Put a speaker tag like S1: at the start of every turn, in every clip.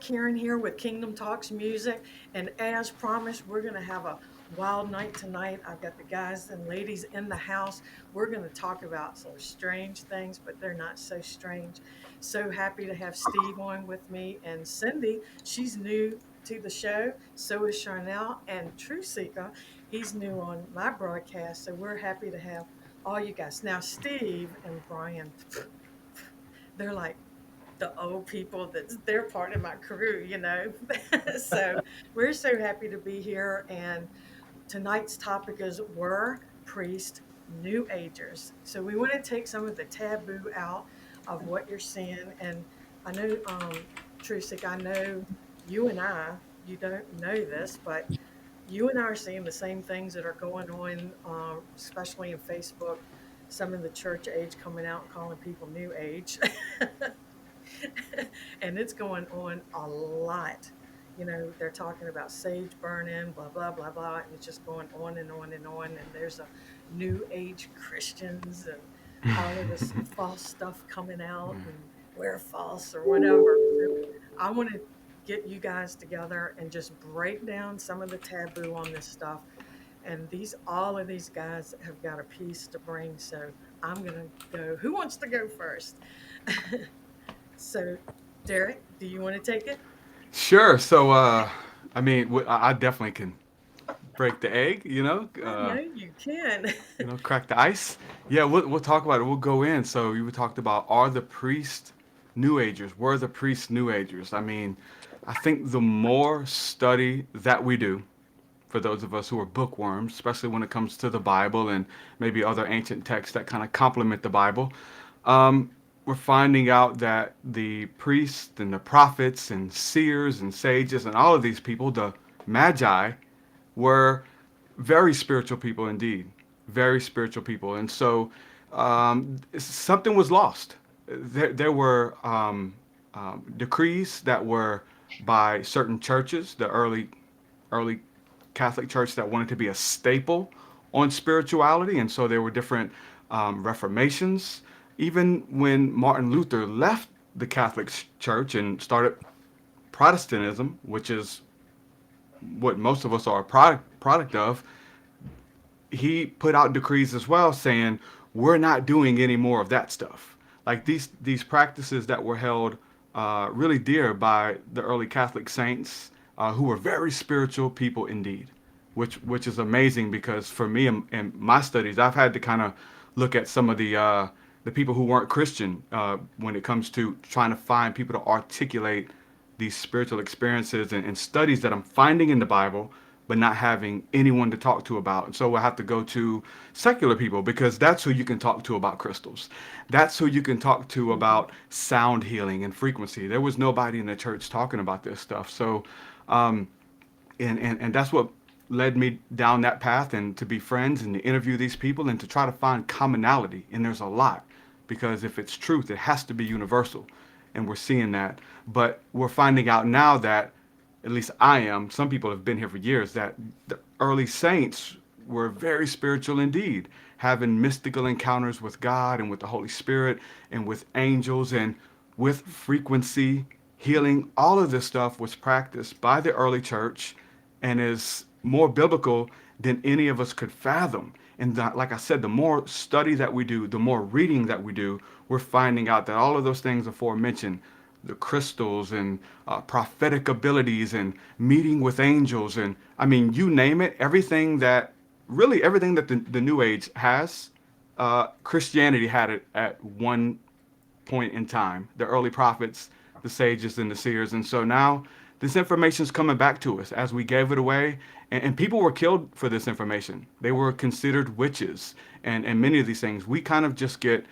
S1: Karen here with Kingdom Talks Music, and as promised, we're going to have a wild night tonight. I've got the guys and ladies in the house. We're going to talk about some strange things, but they're not so strange. So happy to have Steve on with me and Cindy. She's new to the show. So is Charnel and True Seeker. He's new on my broadcast. So we're happy to have all you guys. Now, Steve and Brian, they're like the old people that's they're part of my crew. So we're so happy to be here. And tonight's topic is were priests new agers. So we want to take some of the taboo out of what you're seeing. And I know, Trusik, I know you and I, you don't know this, but you and I are seeing the same things that are going on, especially in Facebook. Some of the church age coming out and calling people new age. And it's going on a lot. They're talking about sage burning, blah, blah, blah, blah. And it's just going on and on and on. And there's a new age Christians and all of this false stuff coming out and we're false or whatever. So I want to get you guys together and just break down some of the taboo on this stuff. And all of these guys have got a piece to bring. So I'm going to go. Who wants to go first? So, Derek, do you want to take it?
S2: Sure. So, I mean, I definitely can break the egg.
S1: I know you can.
S2: Crack the ice. Yeah, we'll talk about it. We'll go in. So you talked about are the priests New Agers? Were the priests New Agers? I mean, I think the more study that we do, for those of us who are bookworms, especially when it comes to the Bible and maybe other ancient texts that kind of complement the Bible, we're finding out that the priests and the prophets and seers and sages and all of these people, the magi, were very spiritual people indeed, very spiritual people. And so something was lost. There were decrees that were by certain churches, the early Catholic Church that wanted to be a staple on spirituality, and so there were different reformations. Even when Martin Luther left the Catholic Church and started Protestantism, which is what most of us are a product of, he put out decrees as well saying we're not doing any more of that stuff. Like these practices that were held really dear by the early Catholic saints, who were very spiritual people indeed, which is amazing because for me in my studies, I've had to kind of look at some of the people who weren't Christian when it comes to trying to find people to articulate these spiritual experiences and studies that I'm finding in the Bible, but not having anyone to talk to about. And so I have to go to secular people because that's who you can talk to about crystals. That's who you can talk to
S1: Mhm.
S2: about sound healing and frequency. There was nobody in the church talking about this stuff. So, um, and that's what led me down that path and to be friends and to interview these people and to try to find commonality. And there's a lot because if it's truth, it has to be universal. And we're seeing that. But we're finding out now that, at least I am, some people have been here for years, that the early saints were very spiritual indeed, having mystical encounters with God and with the Holy Spirit and with angels and with frequency, healing. All of this stuff was practiced by the early church and is more biblical than any of us could fathom. And that, like I said, the more study that we do, the more reading that we do, we're finding out that all of those things aforementioned, the crystals and prophetic abilities and meeting with angels, and I mean, you name it, really everything that the New Age has, Christianity had it at one point in time. The early prophets, the sages, and the seers. And so now this information is coming back to us as we gave it away. And people were killed for this information. They were considered witches and many of these things. We kind of just get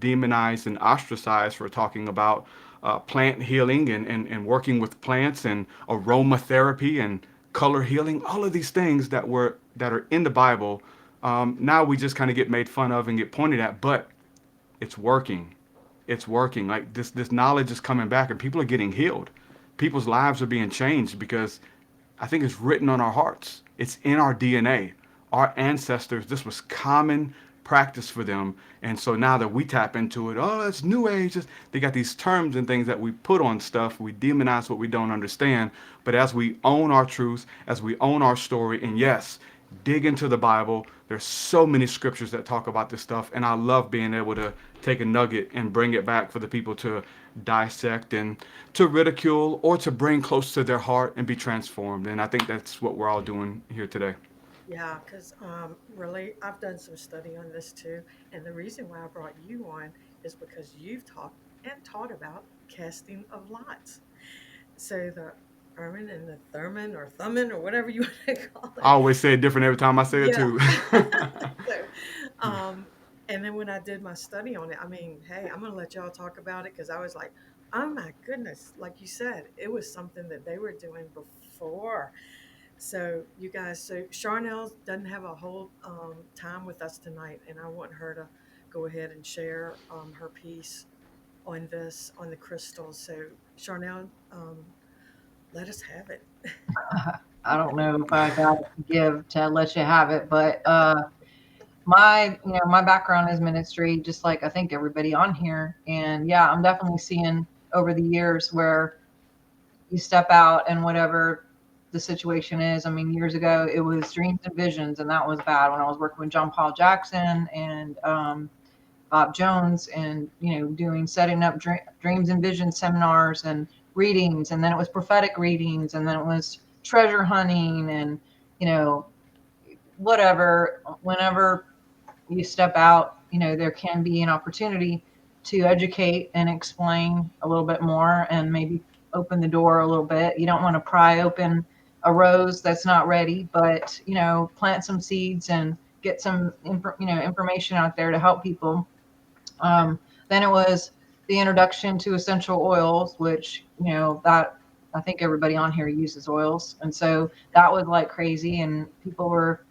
S2: demonized and ostracized for talking about plant healing and working with plants and aromatherapy and color healing, all of these things that are in the Bible. Now we just kind of get made fun of and get pointed at, but it's working. It's working. Like this knowledge is coming back, and people are getting healed. People's lives are being changed because I think it's written on our hearts. It's in our DNA. Our ancestors, this was common practice for them. And so now that we tap into it, oh, it's new age. They got these terms and things that we put on stuff. We demonize what we don't understand. But as we own our truth, as we own our story, and yes, dig into the Bible. There's so many scriptures that talk about this stuff, and I love being able to take a nugget and bring it back for the people to dissect and to ridicule or to bring close to their heart and be transformed. And I think that's what we're all doing here today.
S1: Yeah, because really, I've done some study on this too. And the reason why I brought you on is because you've talked and taught about casting of lots. So the Ermin and the Thurman or Thummin or whatever you want to call
S2: I
S1: it.
S2: always say it different every time I say it
S1: Yeah.
S2: too.
S1: So, um, and then when I did my study on it, I mean, hey, I'm gonna let y'all talk about it because I was like, oh my goodness, like you said, it was something that they were doing before. So you guys, so Charnel doesn't have a whole time with us tonight, and I want her to go ahead and share her piece on this on the crystals. So Charnel, let us have it.
S3: I don't know if I got it to give to let you have it, but my background is ministry, just like I think everybody on here. And yeah, I'm definitely seeing over the years where you step out and whatever the situation is. I mean, years ago it was dreams and visions, and that was bad when I was working with John Paul Jackson and Bob Jones, and doing setting up dreams and vision seminars and readings, and then it was prophetic readings, and then it was treasure hunting, and you know whatever. Whenever you step out, there can be an opportunity to educate and explain a little bit more, and maybe open the door a little bit. You don't want to pry open a rose that's not ready, but plant some seeds and get some information out there to help people. Then it was the introduction to essential oils, which, that I think everybody on here uses oils. And so that was like crazy. And people were,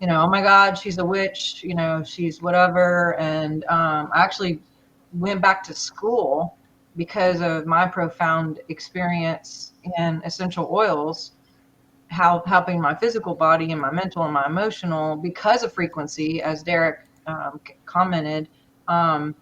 S3: oh my God, she's a witch, she's whatever. And I actually went back to school because of my profound experience in essential oils, how helping my physical body and my mental and my emotional because of frequency, as Derek commented. Um,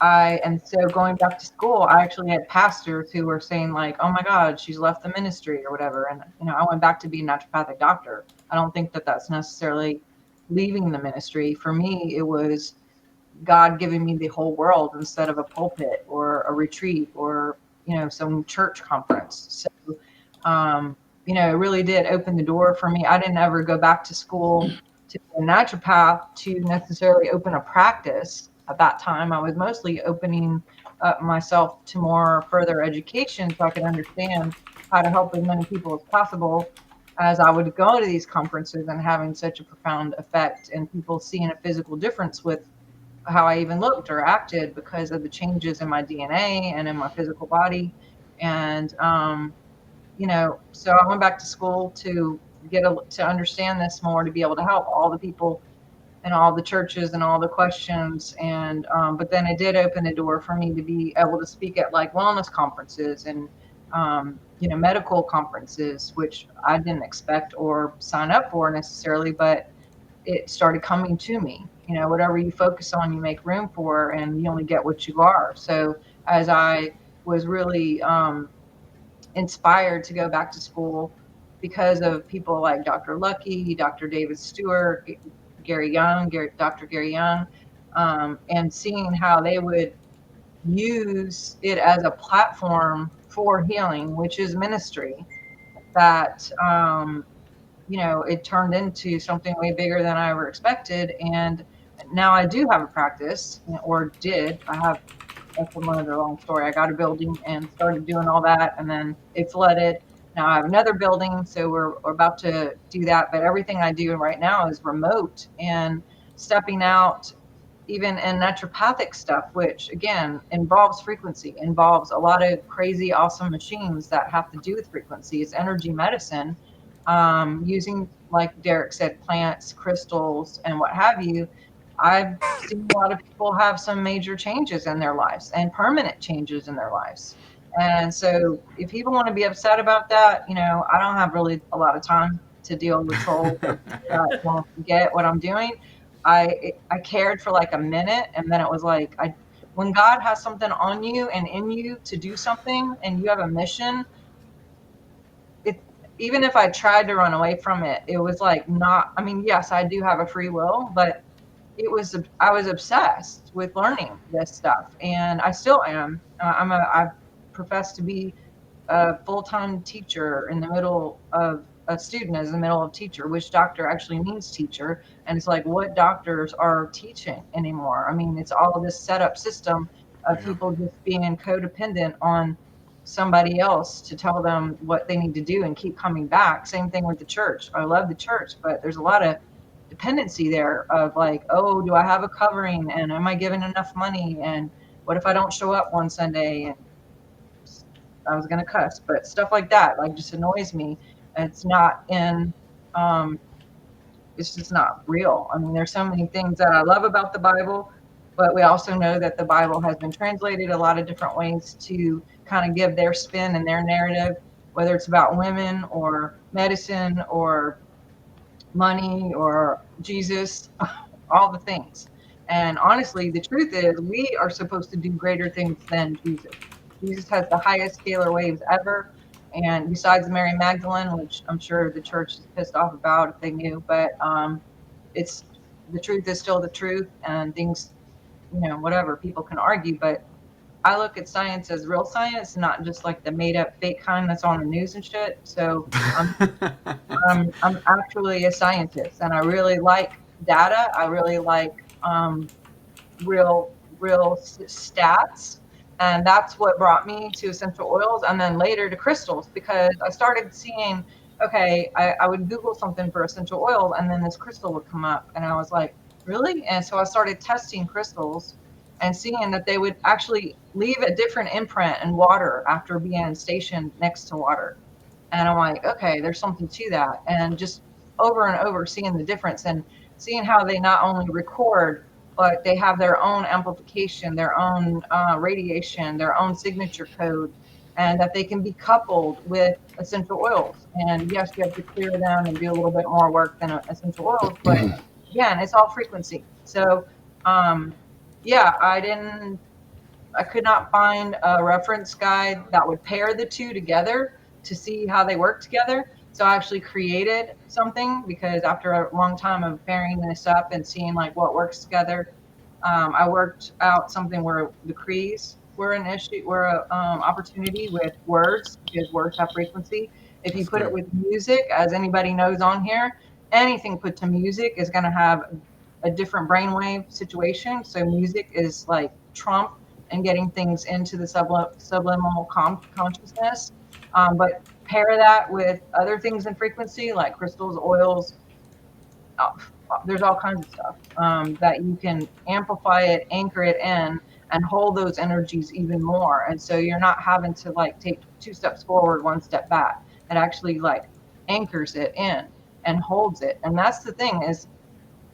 S3: and so going back to school, I actually had pastors who were saying like, "Oh my God, she's left the ministry or whatever." And I went back to being a naturopathic doctor. I don't think that that's necessarily leaving the ministry. For me, it was God giving me the whole world instead of a pulpit or a retreat or some church conference. So it really did open the door for me. I didn't ever go back to school to be a naturopath to necessarily open a practice. At that time, I was mostly opening up myself to more further education so I could understand how to help as many people as possible, as I would go to these conferences and having such a profound effect and people seeing a physical difference with how I even looked or acted because of the changes in my DNA and in my physical body. And so I went back to school to to understand this more, to be able to help all the people and all the churches and all the questions. And but then it did open the door for me to be able to speak at like wellness conferences and medical conferences, which I didn't expect or sign up for necessarily, but it started coming to me. Whatever you focus on, you make room for, and you only get what you are. So as I was really inspired to go back to school because of people like Dr. Lucky, Dr. David Stewart, Dr. Gary Young, and seeing how they would use it as a platform for healing, which is ministry, that it turned into something way bigger than I ever expected. And now I do have a practice, or did. I have, that's another long story. I got a building and started doing all that, and then it flooded. Now I have another building, so we're about to do that. But everything I do right now is remote, and stepping out, even in naturopathic stuff, which again involves frequency, involves a lot of crazy, awesome machines that have to do with frequency. It's energy medicine, using, like Derek said, plants, crystals, and what have you. I've seen a lot of people have some major changes in their lives and permanent changes in their lives. And so if people want to be upset about that, I don't have really a lot of time to deal with trolls that won't get what I'm doing. I cared for like a minute, and then it was like when God has something on you and in you to do something, and you have a mission, it even if I tried to run away from it, it was like not. I mean, yes, I do have a free will, but I was obsessed with learning this stuff, and I still am. I profess to be a full-time teacher in the middle of a student as the middle of teacher, which doctor actually means teacher. And it's like, what doctors are teaching anymore? I mean, it's all this set up system of
S2: Yeah.
S3: people just being codependent on somebody else to tell them what they need to do and keep coming back. Same thing with the church. I love the church, but there's a lot of dependency there of like, oh, do I have a covering, and am I giving enough money, and what if I don't show up one Sunday, and I was gonna cuss, but stuff like that, like, just annoys me. It's not in, um, it's just not real. I mean, there's so many things that I love about the Bible, but we also know that the Bible has been translated a lot of different ways to kind of give their spin and their narrative, whether it's about women or medicine or money or Jesus, all the things. And honestly, the truth is, we are supposed to do greater things than Jesus. Jesus has the highest scalar waves ever. And besides Mary Magdalene, which I'm sure the church is pissed off about if they knew, but it's the truth is still the truth, and things, whatever people can argue. But I look at science as real science, not just like the made up fake kind that's on the news and shit. So I'm I'm actually a scientist, and I really like data. I really like um, real stats, and that's what brought me to essential oils, and then later to crystals, because I started seeing. Okay, I would Google something for essential oil, and then this crystal would come up, and I was like, really? And so I started testing crystals and seeing that they would actually leave a different imprint in water after being stationed next to water. And I'm like, okay, there's something to that. And just over and over seeing the difference and seeing how they not only record, but they have their own amplification, their own radiation, their own signature code, and that they can be coupled with essential oils. And yes, you have to clear them and do a little bit more work than essential oils, but again, it's all frequency. So, um, yeah, I could not find a reference guide that would pair the two together to see how they work together. So I actually created something, because after a long time of pairing this up and seeing like what works together, I worked out something where the Crees were an issue, were a opportunity with words, because words have frequency. If you
S2: That's
S3: put it
S2: good.
S3: with music, as anybody knows on here, anything put to music is going to have a different brainwave situation. So music is like trump and getting things into the subliminal consciousness. But pair that with other things in frequency like crystals, oils, uh, there's all kinds of stuff that you can amplify it, anchor it in, and hold those energies even more. And so you're not having to like take 2 steps forward, 1 step back. It actually like anchors it in and holds it. And that's the thing is,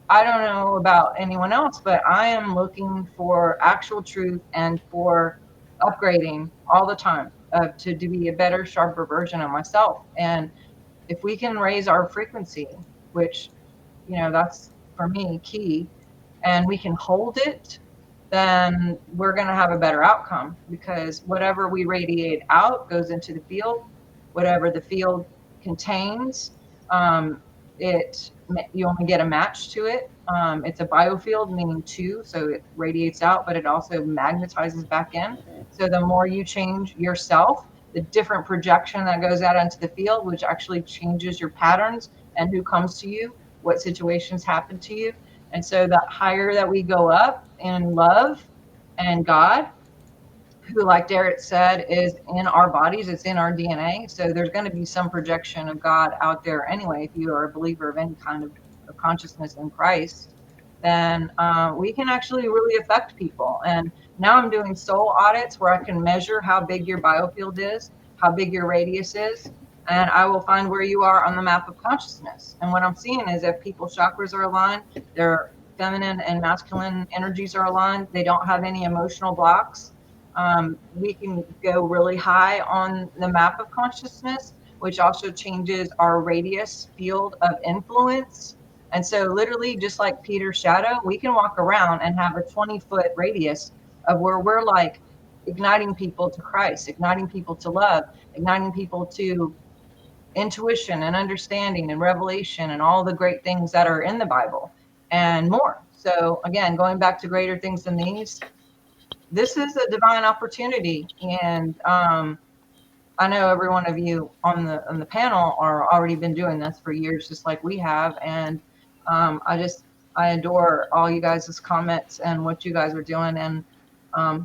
S3: I don't know about anyone else, but I am looking for actual truth and for upgrading all the time to be a better, sharper version of myself. And if we can raise our frequency, which, that's for me key, and we can hold it, then we're going to have a better outcome, because whatever we radiate out goes into the field. Whatever the field contains, um, it you only get a match to it. It's a biofield, meaning two, so it radiates out, but it also magnetizes back in. So the more you change yourself, the different projection that goes out into the field, which actually changes your patterns and who comes to you, what situations happen to you. And so the higher that we go up in love and God, who, like Derek said, is in our bodies, it's in our DNA. So there's going to be some projection of God out there anyway. If you are a believer of any kind of consciousness in Christ, then we can actually really affect people. And now I'm doing soul audits where I can measure how big your biofield is, how big your radius is, and I will find where you are on the map of consciousness. And what I'm seeing is if people's chakras are aligned, their feminine and masculine energies are aligned, they don't have any emotional blocks, we can go really high on the map of consciousness, which also changes our radius field of influence. And so literally just like Peter's shadow, we can walk around and have a 20-foot radius of where we're like igniting people to Christ, igniting people to love, igniting people to intuition and understanding and revelation and all the great things that are in the Bible and more. So again, going back to greater things than these, this is a divine opportunity. And I know every one of you on the panel are already been doing this for years, just like we have. And I adore all you guys' comments and what you guys are doing, and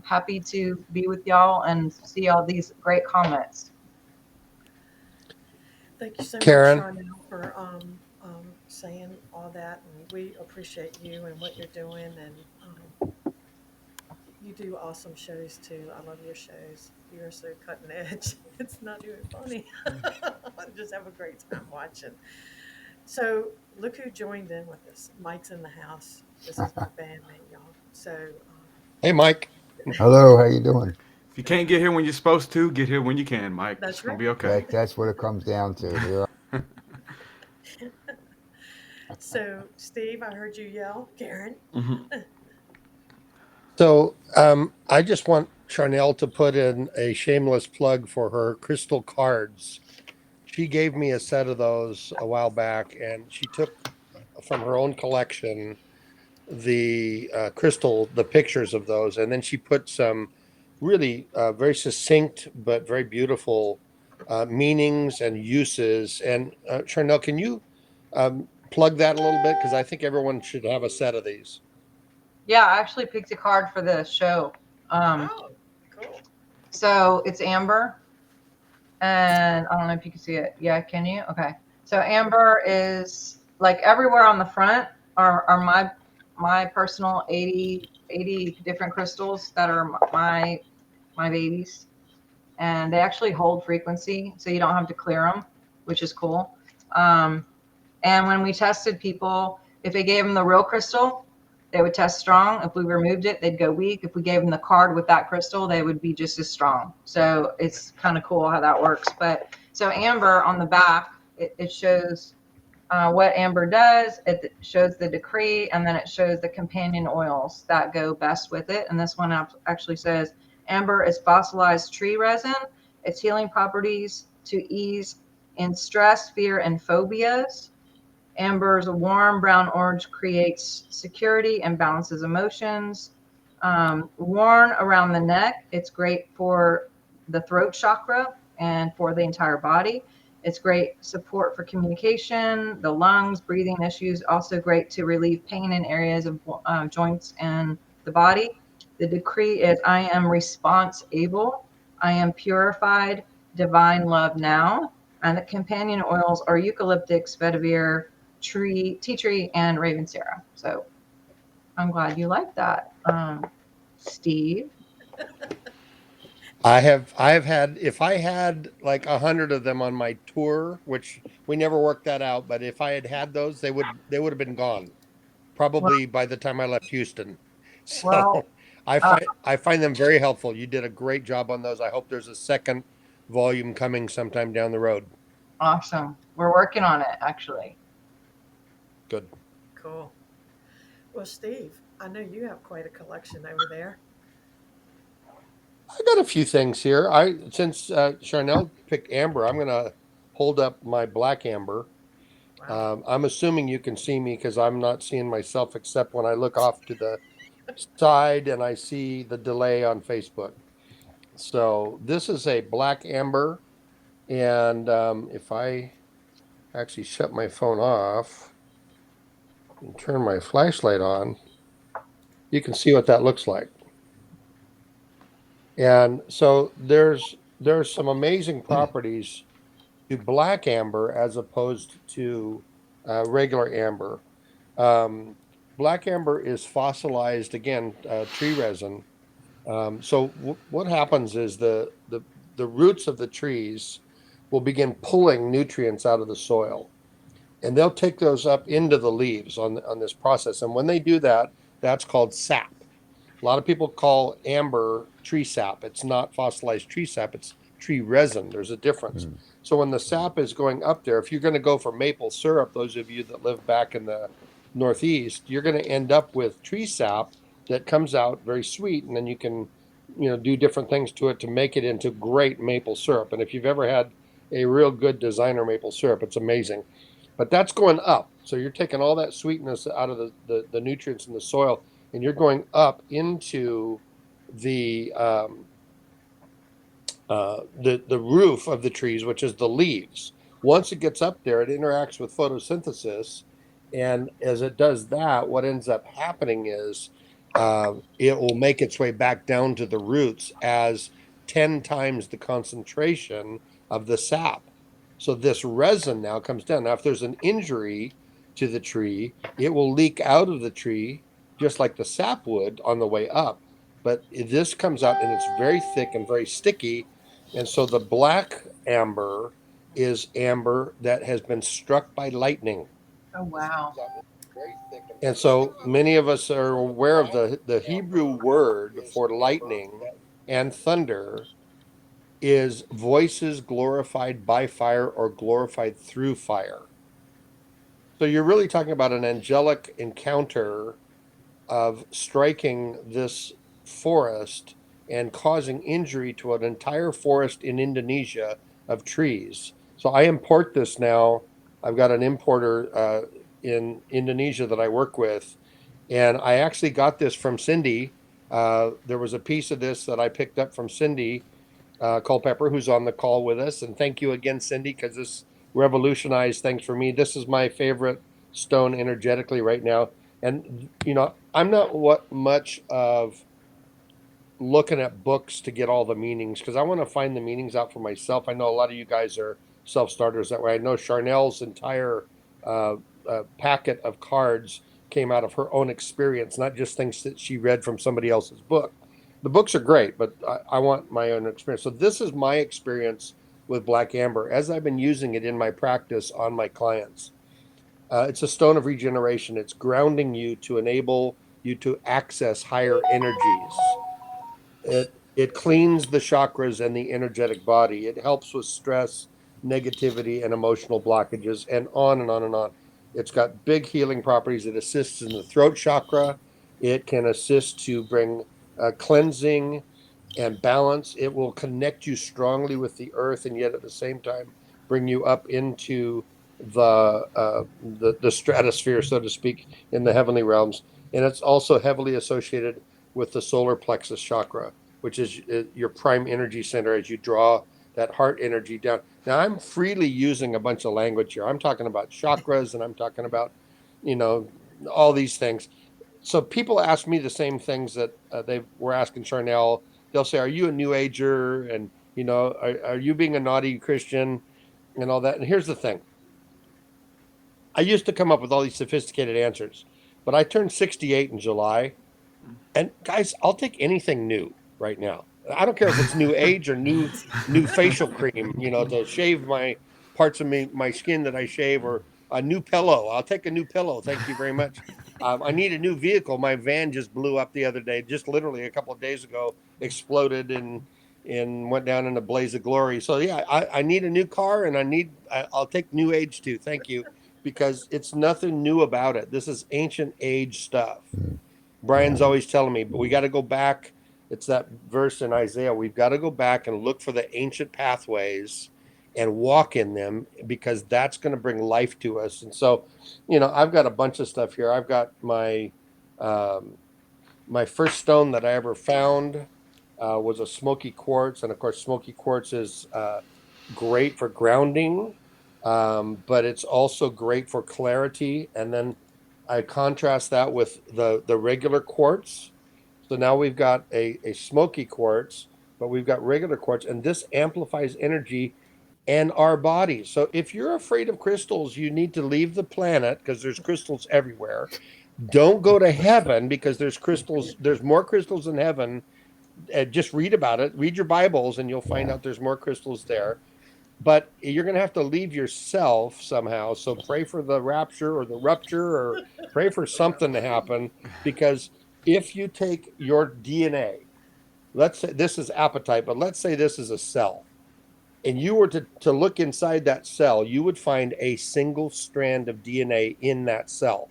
S3: happy to be with y'all and see all these great comments.
S1: Thank you so much,
S4: Karen.
S1: Charnel, for saying all that, and we appreciate you and what you're doing, and you do awesome shows too. I love your shows. You are so cutting edge. It's not even funny. I just have a great time watching. So look who joined in with us. Mike's in the house. This is my bandmate, y'all. So
S4: Hey, Mike.
S5: Hello, how you doing?
S2: If you can't get here when you're supposed to, get here when you can, Mike. It's
S1: that's
S2: gonna
S1: right.
S2: be okay.
S5: That's what it comes down to here.
S1: So Steve, I heard you yell, Karen.
S2: Mhm.
S4: So I just want Charnel to put in a shameless plug for her crystal cards. She gave me a set of those a while back, and she took from her own collection the the pictures of those, and then she put some really very succinct but very beautiful meanings and uses. And Charnel, can you plug that a little bit? Because I think everyone should have a set of these.
S3: Yeah, I actually picked a card for the show.
S1: Oh, cool.
S3: So it's amber, and I don't know if you can see it. Yeah, can you? Okay. So amber is like everywhere on the front are my personal 80 different crystals that are my babies, and they actually hold frequency, so you don't have to clear them, which is cool. And when we tested people, if they gave them the real crystal, they would test strong. If we removed it, they'd go weak. If we gave them the card with that crystal, they would be just as strong. So it's kind of cool how that works. But so amber on the back, it shows what amber does. It shows the decree, and then it shows the companion oils that go best with it. And this one actually says amber is fossilized tree resin. Its healing properties to ease in stress, fear, and phobias. Amber's warm brown orange creates security and balances emotions. Worn around the neck, it's great for the throat chakra and for the entire body. It's great support for communication, the lungs, breathing issues. Also great to relieve pain in areas of joints and the body. The decree is, I am response able. I am purified, divine love now. And the companion oils are eucalyptus, vetiver, tea tree, and Ravensara. So I'm glad you like that, Steve.
S4: I have had, if I had like 100 of them on my tour, which we never worked that out, but if I had those, they would have been gone
S3: Well,
S4: probably by the time I left Houston.
S3: well,
S4: So
S3: uh,
S4: I find them very helpful. You did a great job on those. I hope there's a second volume coming sometime down the road.
S3: awesome. We're working on it, actually.
S4: Good.
S1: Cool. Well, Steve, I know you have quite a collection over there.
S4: I got a few things here. Since Charnel picked amber, I'm gonna hold up my black amber.
S1: Wow.
S4: I'm assuming you can see me because I'm not seeing myself except when I look off to the side and I see the delay on Facebook. So this is a black amber, and if I actually shut my phone off and turn my flashlight on, you can see what that looks like. And so there's some amazing properties to black amber as opposed to regular amber. Um, Black amber is fossilized again, tree resin. What happens is the roots of the trees will begin pulling nutrients out of the soil, and they'll take those up into the leaves on this process. And when they do that, that's called sap. A lot of people call amber tree sap. It's not fossilized tree sap, it's tree resin. There's a difference.
S5: Hmm.
S4: So when the sap is going up there, if you're going to go for maple syrup, those of you that live back in the northeast, you're going to end up with tree sap that comes out very sweet, and then you can, do different things to it to make it into great maple syrup. And if you've ever had a real good designer maple syrup, it's amazing. But that's going up. So you're taking all that sweetness out of the nutrients in the soil, and you're going up into the the roof of the trees, which is the leaves. Once it gets up there, it interacts with photosynthesis, and as it does that, what ends up happening is it will make its way back down to the roots as 10 times the concentration of the sap. So this resin now comes down. Now, if there's an injury to the tree, it will leak out of the tree just like the sap would on the way up. But this comes out and it's very thick and very sticky. And so the black amber is amber that has been struck by lightning.
S3: Oh, wow.
S4: And so many of us are aware of the Hebrew word for lightning and thunder is voices glorified by fire or glorified through fire. So you're really talking about an angelic encounter of striking this forest and causing injury to an entire forest in Indonesia of trees. So I import this now. I've got an importer in Indonesia that I work with, and I actually got this from Cindy. There was a piece of this that I picked up from Cindy Culpepper, who's on the call with us. And thank you again, Cindy, because this revolutionized things for me. This is my favorite stone energetically right now. And, I'm not much of looking at books to get all the meanings because I want to find the meanings out for myself. I know a lot of you guys are self starters that way. I know Charnel's entire packet of cards came out of her own experience, not just things that she read from somebody else's book. The books are great, but I want my own experience. So this is my experience with Black Amber as I've been using it in my practice on my clients. It's a stone of regeneration. It's grounding you to enable you to access higher energies. It cleans the chakras and the energetic body. It helps with stress, negativity, and emotional blockages, and on and on and on. It's got big healing properties. It assists in the throat chakra. It can assist to bring cleansing and balance. It will connect you strongly with the earth, and yet at the same time bring you up into the stratosphere, so to speak, in the heavenly realms. And it's also heavily associated with the solar plexus chakra, which is your prime energy center as you draw that heart energy down. Now, I'm freely using a bunch of language here. I'm talking about chakras, and I'm talking about, all these things. So people ask me the same things that they were asking Charnel. They'll say, "Are you a New Ager?" And are you being a naughty Christian, and all that. And here's the thing: I used to come up with all these sophisticated answers, but I turned 68 in July, and guys, I'll take anything new right now. I don't care if it's new age or new facial cream, to shave my parts of my skin that I shave, or a new pillow. I'll take a new pillow. Thank you very much. I need a new vehicle. My van just blew up the other day, just literally a couple of days ago, exploded and went down in a blaze of glory. So yeah, I need a new car, and I'll take new age too. Thank you, because it's nothing new about it. This is ancient age stuff. Brian's
S5: Yeah.
S4: always telling me, but we got to go back. It's that verse in Isaiah. We've got to go back and look for the ancient pathways and walk in them, because that's going to bring life to us. And so, I've got a bunch of stuff here. I've got my first stone that I ever found was a smoky quartz, and of course, smoky quartz is great for grounding, but it's also great for clarity. And then I contrast that with the regular quartz. So now we've got a smoky quartz, but we've got regular quartz, and this amplifies energy and our bodies. So if you're afraid of crystals, you need to leave the planet, because there's crystals everywhere. Don't go to heaven, because there's crystals. There's more crystals in heaven. Just read about it. Read your Bibles, and you'll find
S5: Yeah.
S4: out there's more crystals there. But you're going to have to leave yourself somehow. So pray for the rapture or the rupture, or pray for something to happen, because if you take your DNA, let's say this is appetite, but let's say this is a cell, and you were to look inside that cell, you would find a single strand of DNA in that cell.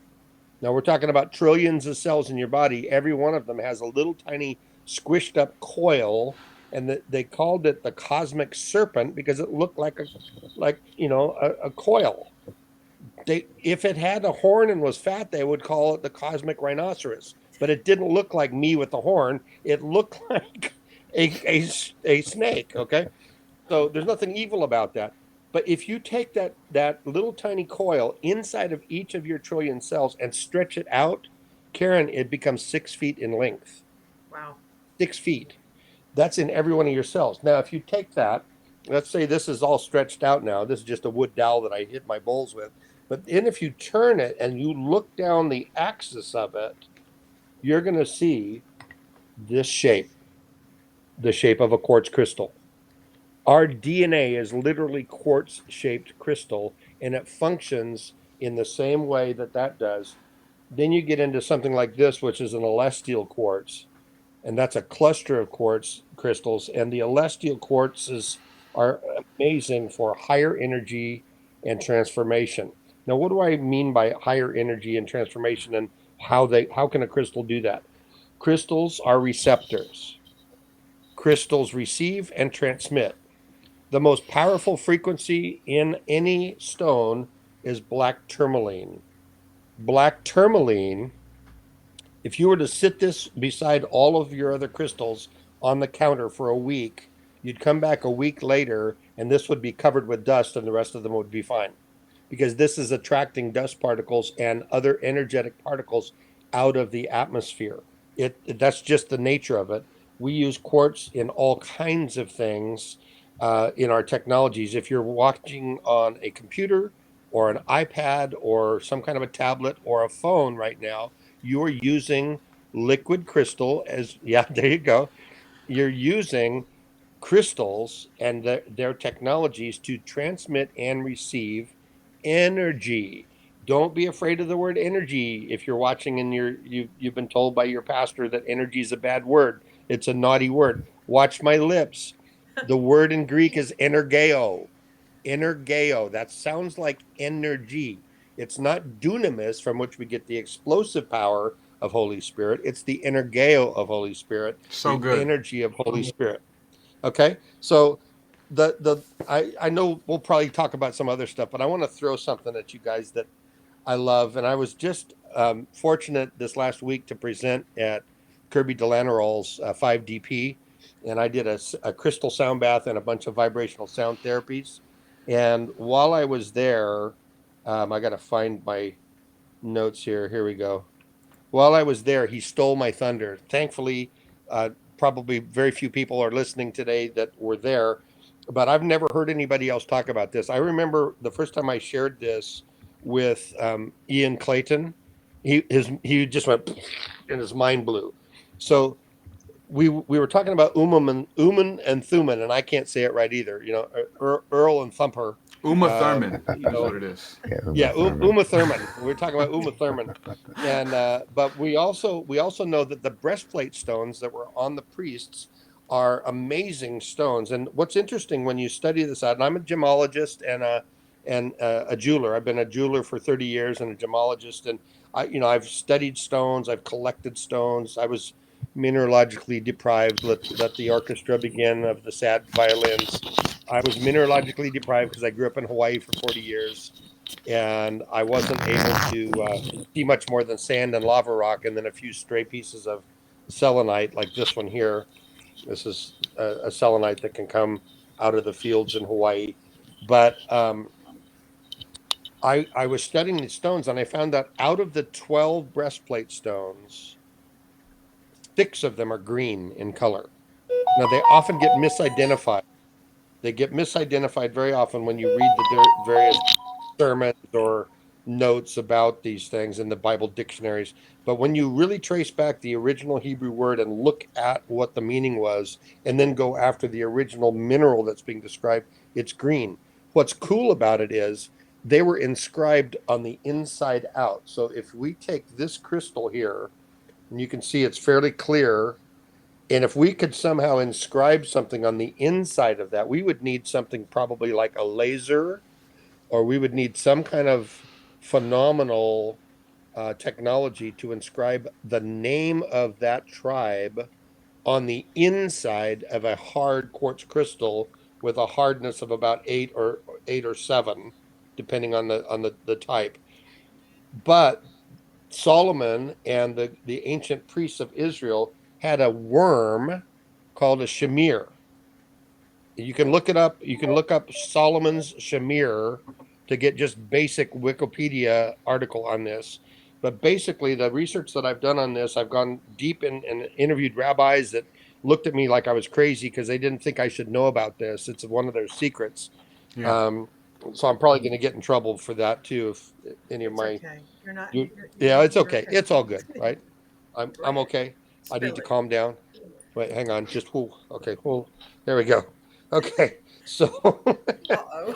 S4: Now we're talking about trillions of cells in your body. Every one of them has a little tiny squished up coil, and they called it the cosmic serpent because it looked like a coil. If it had a horn and was fat, they would call it the cosmic rhinoceros. But it didn't look like me with the horn. It looked like a snake. Okay, so there's nothing evil about that. But if you take that little tiny coil inside of each of your trillion cells and stretch it out, Karen, it becomes 6 feet in length.
S1: Wow.
S4: 6 feet. That's in every one of your cells. Now, if you take that, let's say this is all stretched out now. This is just a wood dowel that I hit my bowls with. But then if you turn it and you look down the axis of it, you're going to see this shape, the shape of a quartz crystal. Our DNA is literally quartz-shaped crystal, and it functions in the same way that does. Then you get into something like this, which is an celestial quartz, and that's a cluster of quartz crystals. And the celestial quartzes are amazing for higher energy and transformation. Now, what do I mean by higher energy and transformation, and how can a crystal do that? Crystals are receptors. Crystals receive and transmit. The most powerful frequency in any stone is black tourmaline. Black tourmaline, if you were to sit this beside all of your other crystals on the counter for a week, you'd come back a week later and this would be covered with dust and the rest of them would be fine. Because this is attracting dust particles and other energetic particles out of the atmosphere. That's just the nature of it. We use quartz in all kinds of things in our technologies. If you're watching on a computer or an iPad or some kind of a tablet or a phone right now, you're using liquid crystal as, yeah, there you go. You're using crystals and their technologies to transmit and receive energy. Don't be afraid of the word energy. If you're watching and you've been told by your pastor that energy is a bad word, it's a naughty word. Watch my lips. The word in Greek is energeo. Energeo. That sounds like energy. It's not dunamis, from which we get the explosive power of Holy Spirit. It's the energeo of Holy Spirit,
S2: So
S4: the
S2: good.
S4: energy of Holy Spirit. Okay, so I know we'll probably talk about some other stuff, but I want to throw something at you guys that I love, and I was just fortunate this last week to present at Kirby Delanarol's 5DP, and I did a crystal sound bath and a bunch of vibrational sound therapies. And while I was there, I got to find my notes here. Here we go. While I was there, he stole my thunder. Thankfully, probably very few people are listening today that were there, but I've never heard anybody else talk about this. I remember the first time I shared this with Ian Clayton, he just went and his mind blew. So we were talking about Uman and Thuman, and I can't say it right either. Earl and Thumper.
S2: Uma Thurman
S4: You
S2: is
S4: know,
S2: what it is.
S5: Yeah,
S4: yeah,
S5: Uma Thurman.
S4: Uma Thurman. We're talking about Uma Thurman, and but we also know that the breastplate stones that were on the priests are amazing stones. And what's interesting when you study this out, and I'm a gemologist and a jeweler. I've been a jeweler for 30 years and a gemologist, and I've studied stones. I've collected stones. I was mineralogically deprived. Let the orchestra begin of the sad violins. I was mineralogically deprived because I grew up in Hawaii for 40 years, and I wasn't able to see much more than sand and lava rock, and then a few stray pieces of selenite, like this one here. This is a selenite that can come out of the fields in Hawaii. But I was studying these stones, and I found that out of the 12 breastplate stones, 6 of them are green in color. Now, they often get misidentified. They get misidentified very often when you read the various sermons or notes about these things in the Bible dictionaries. But when you really trace back the original Hebrew word and look at what the meaning was, and then go after the original mineral that's being described, it's green. What's cool about it is they were inscribed on the inside out. So if we take this crystal here, and you can see it's fairly clear, and if we could somehow inscribe something on the inside of that, we would need something probably like a laser, or we would need some kind of phenomenal technology to inscribe the name of that tribe on the inside of a hard quartz crystal with a hardness of about 8 or 7, depending on the type. But Solomon and the ancient priests of Israel had a worm called a shamir. You can look it up. You can look up Solomon's shamir to get just basic Wikipedia article on this. But basically, the research that I've done on this, I've gone deep in and interviewed rabbis that looked at me like I was crazy because they didn't think I should know about this. It's one of their secrets.
S2: Yeah.
S4: Um, so I'm probably going to get in trouble for that too if any of
S1: It's
S4: my
S1: okay. You're not,
S4: you,
S1: you're
S4: yeah,
S1: not,
S4: it's
S1: you're
S4: okay.
S1: okay.
S4: It's all good, right?
S1: Go
S4: I'm
S1: ahead.
S4: okay. I need
S1: Spill
S4: to
S1: it.
S4: calm down. Wait, hang on. Just whoo. Okay, whoo. There we go. Okay. So
S1: Uh-oh.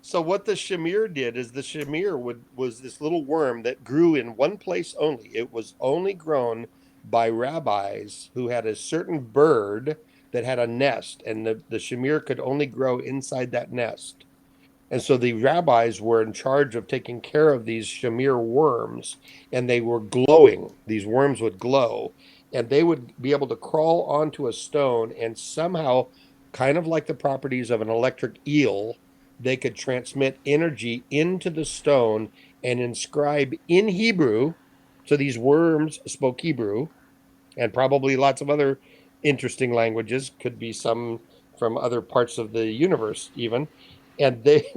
S4: so what the shamir did is the shamir was this little worm that grew in one place only. It was only grown by rabbis who had a certain bird that had a nest, and the shamir could only grow inside that nest. And so the rabbis were in charge of taking care of these shamir worms, and they were glowing. These worms would glow, and they would be able to crawl onto a stone, and somehow, kind of like the properties of an electric eel, they could transmit energy into the stone and inscribe in Hebrew. So these worms spoke Hebrew, and probably lots of other interesting languages, could be some from other parts of the universe even, and they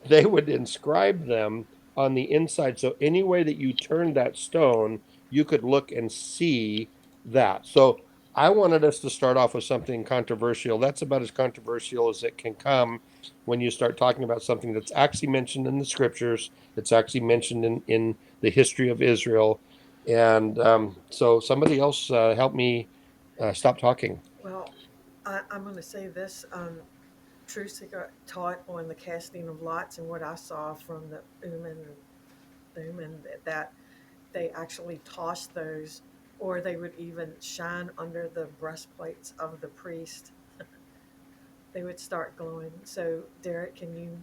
S4: they would inscribe them on the inside, so any way that you turned that stone you could look and see that. So I wanted us to start off with something controversial. That's about as controversial as it can come when you start talking about something that's actually mentioned in the scriptures, it's actually mentioned in the history of Israel. And so somebody else help me stop talking.
S1: Well, I'm going to say this. Truth got taught on the casting of lots, and what I saw from the Uman and Thummim, that they actually tossed those, or they would even shine under the breastplates of the priest. They would start glowing. So, Derek, can you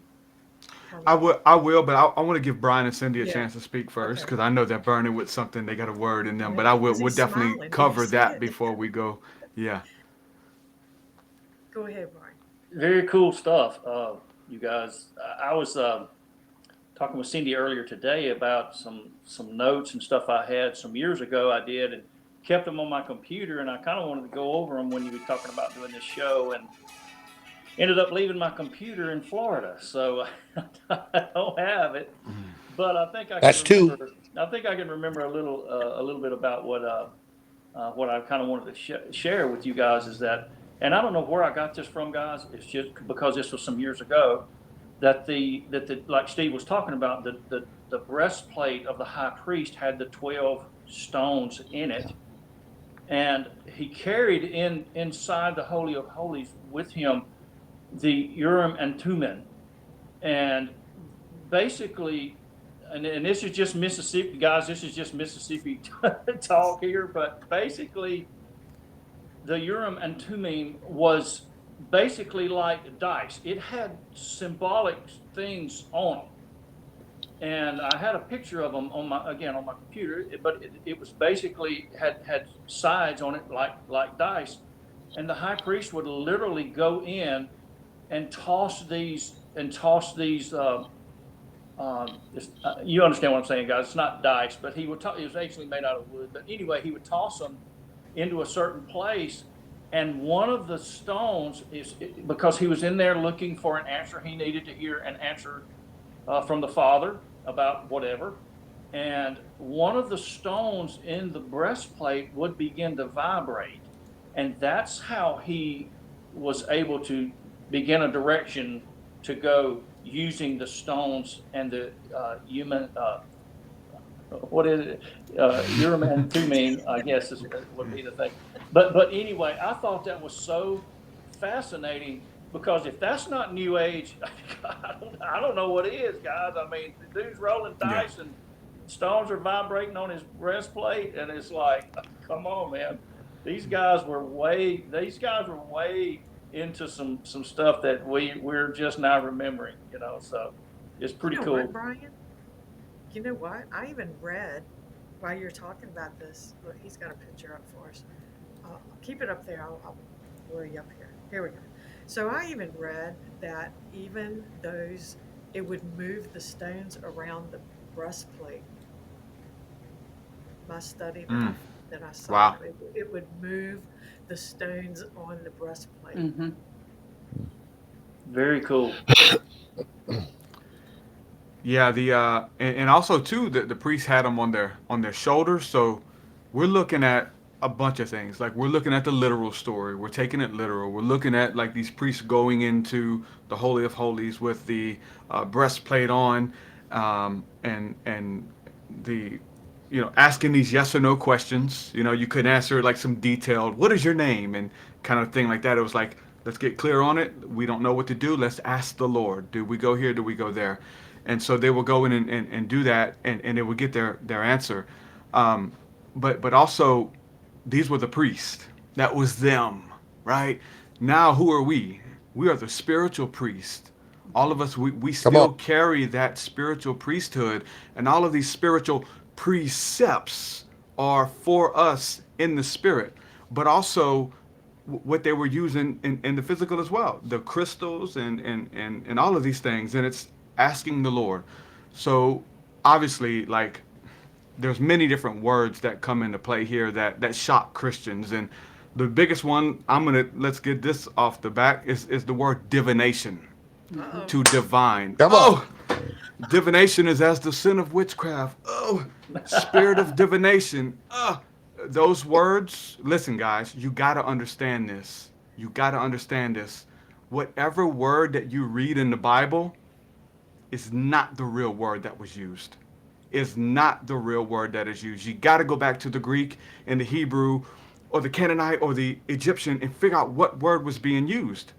S1: kind of?
S2: I will, but I want to give Brian and Cindy a
S1: Yeah.
S2: chance to speak first
S1: Okay.
S2: because I know they're burning with something. They got a word in them,
S1: Yeah.
S2: but I will.
S1: Because
S2: We'll
S1: he's
S2: definitely
S1: smiling. Do you
S2: cover
S1: see
S2: that
S1: it?
S2: before we go. Yeah.
S1: Go ahead, Brian.
S6: Very cool stuff, you guys. I was talking with Cindy earlier today about some notes and stuff I had some years ago. I did and kept them on my computer, and I kind of wanted to go over them when you were talking about doing this show, and ended up leaving my computer in Florida, so I don't have it. But I think I can
S4: That's two.
S6: remember. I think I can remember a little bit about what I kind of wanted to share with you guys is that, and I don't know where I got this from, guys. It's just because this was some years ago that the like Steve was talking about, the breastplate of the high priest had the 12 stones in it, and he carried inside the Holy of Holies with him the Urim and Thummim, and basically, and this is just Mississippi, guys. This is just Mississippi talk here, but basically, the Urim and Thummim was basically like dice. It had symbolic things on them, and I had a picture of them on my computer. But it was basically had sides on it like dice, and the high priest would literally go in and toss these. You understand what I'm saying, guys? It's not dice, but it was actually made out of wood. But anyway, he would toss them into a certain place, and one of the stones is because he was in there looking for an answer. He needed to hear an answer from the Father about whatever, and one of the stones in the breastplate would begin to vibrate, and that's how he was able to begin a direction to go using the stones and the human what is it? Urim and Thummim, I guess, would be the thing. But anyway, I thought that was so fascinating because if that's not New Age, I don't know what is, guys. I mean, the dude's rolling
S2: Yeah.
S6: dice and stones are vibrating on his breastplate, and it's like, come on, man. These guys were way into some stuff that we're just now remembering, you know. So it's
S1: You
S6: pretty
S1: know what,
S6: cool.
S1: Brian? you know what? I even read while you're talking about this. Look, he's got a picture up for us. Keep it up there. I'll blur you up here. Here we go. So I even read that even those, it would move the stones around the breastplate. My study
S2: Mm.
S1: that I saw,
S2: Wow.
S1: it would move the stones on the breastplate.
S6: Hmm. Very cool.
S2: Yeah, and also too the priests had them on their shoulders. So we're looking at a bunch of things. Like we're looking at the literal story. We're taking it literal. We're looking at like these priests going into the holy of holies with the breastplate on, and the asking these yes or no questions. You could answer like some detailed, what is your name, and kind of thing like that. It was like, let's get clear on it. We don't know what to do. Let's ask the Lord. Do we go here? Do we go there? And so they will go in and do that, and they will get their answer. Um, but also, these were the priests. That was them, right? Now, who are we? We are the spiritual priest. All of us, we
S4: Come on.
S2: still carry that spiritual priesthood, and all of these spiritual precepts are for us in the spirit, but also what they were using in the physical as well, the crystals and all of these things, and it's asking the Lord. So obviously, like, there's many different words that come into play here that shock Christians, and the biggest one, let's get this off the back, is the word divination.
S1: Uh-oh.
S2: To divine.
S4: Come on.
S2: Oh, divination is as the sin of witchcraft. Oh, spirit of divination. Those words, listen, guys, you got to understand this. You got to understand this. Whatever word that you read in the Bible is not the real word that was used. Is not the real word that is used. You got to go back to the Greek and the Hebrew or the Canaanite or the Egyptian and figure out what word was being used.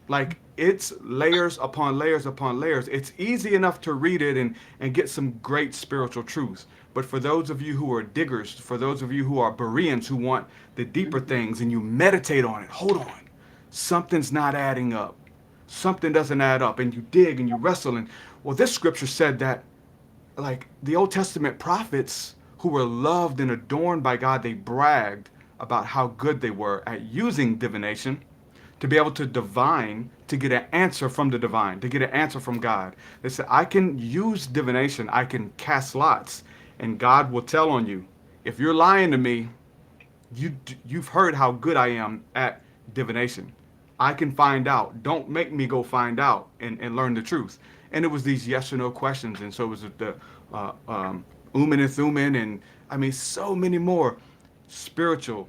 S2: Like, it's layers upon layers upon layers. It's easy enough to read it and get some great spiritual truths. But for those of you who are diggers, for those of you who are Bereans who want the deeper things and you meditate on it, hold on. Something's not adding up. Something doesn't add up. And you dig and you wrestle. And, well, this scripture said that, like, the Old Testament prophets who were loved and adorned by God, they bragged about how good they were at using divination to be able to divine, to get an answer from the divine, to get an answer from God. They said, I can use divination, I can cast lots, and God will tell on you. If you're lying to me, you've heard how good I am at divination. I can find out. Don't make me go find out and learn the truth. And it was these yes or no questions. And so it was the Uman and Thuman, and I mean, so many more spiritual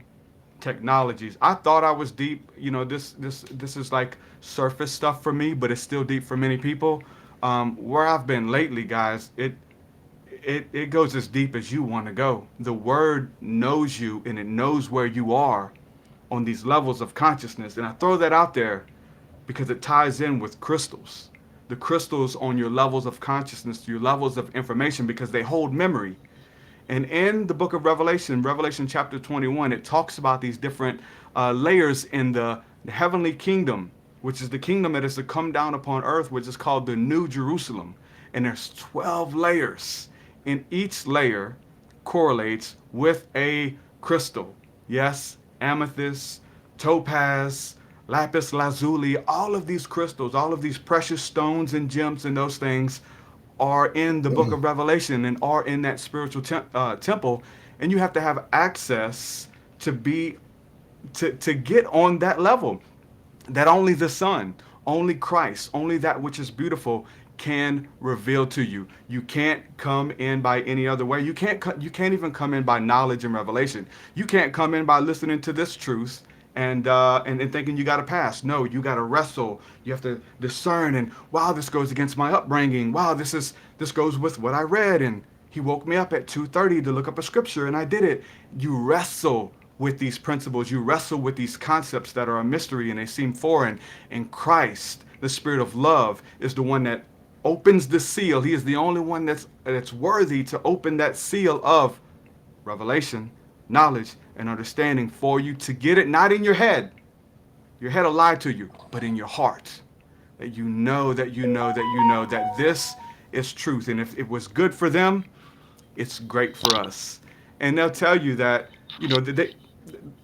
S2: technologies. I thought I was deep. This is like surface stuff for me, but it's still deep for many people. Where I've been lately, guys, it goes as deep as you want to go. The word knows you, and it knows where you are on these levels of consciousness. And I throw that out there because it ties in with crystals. The crystals on your levels of consciousness, your levels of information, because they hold memory. And in the book of Revelation, Revelation chapter 21, it talks about these different layers in the heavenly kingdom, which is the kingdom that is to come down upon earth, which is called the New Jerusalem. And there's 12 layers. And each layer correlates with a crystal. Yes, amethyst, topaz, lapis lazuli, all of these crystals, all of these precious stones and gems and those things are in the book of Revelation and are in that spiritual temple, and you have to have access to get on that level that only the Son, only Christ, only that which is beautiful can reveal to you. You can't come in by any other way. You can't even come in by knowledge and revelation. You can't come in by listening to this truth and thinking you got to pass. No, you got to wrestle. You have to discern. And wow, this goes against my upbringing. Wow, this goes with what I read. And he woke me up at 2:30 to look up a scripture, and I did it. You wrestle with these principles. You wrestle with these concepts that are a mystery and they seem foreign. And Christ, the Spirit of love, is the one that opens the seal. He is the only one that's worthy to open that seal of revelation, knowledge, and understanding for you to get it, not in your head. Your head will lie to you, but in your heart. That you know that this it's truth. And if it was good for them, it's great for us. And they'll tell you that, they,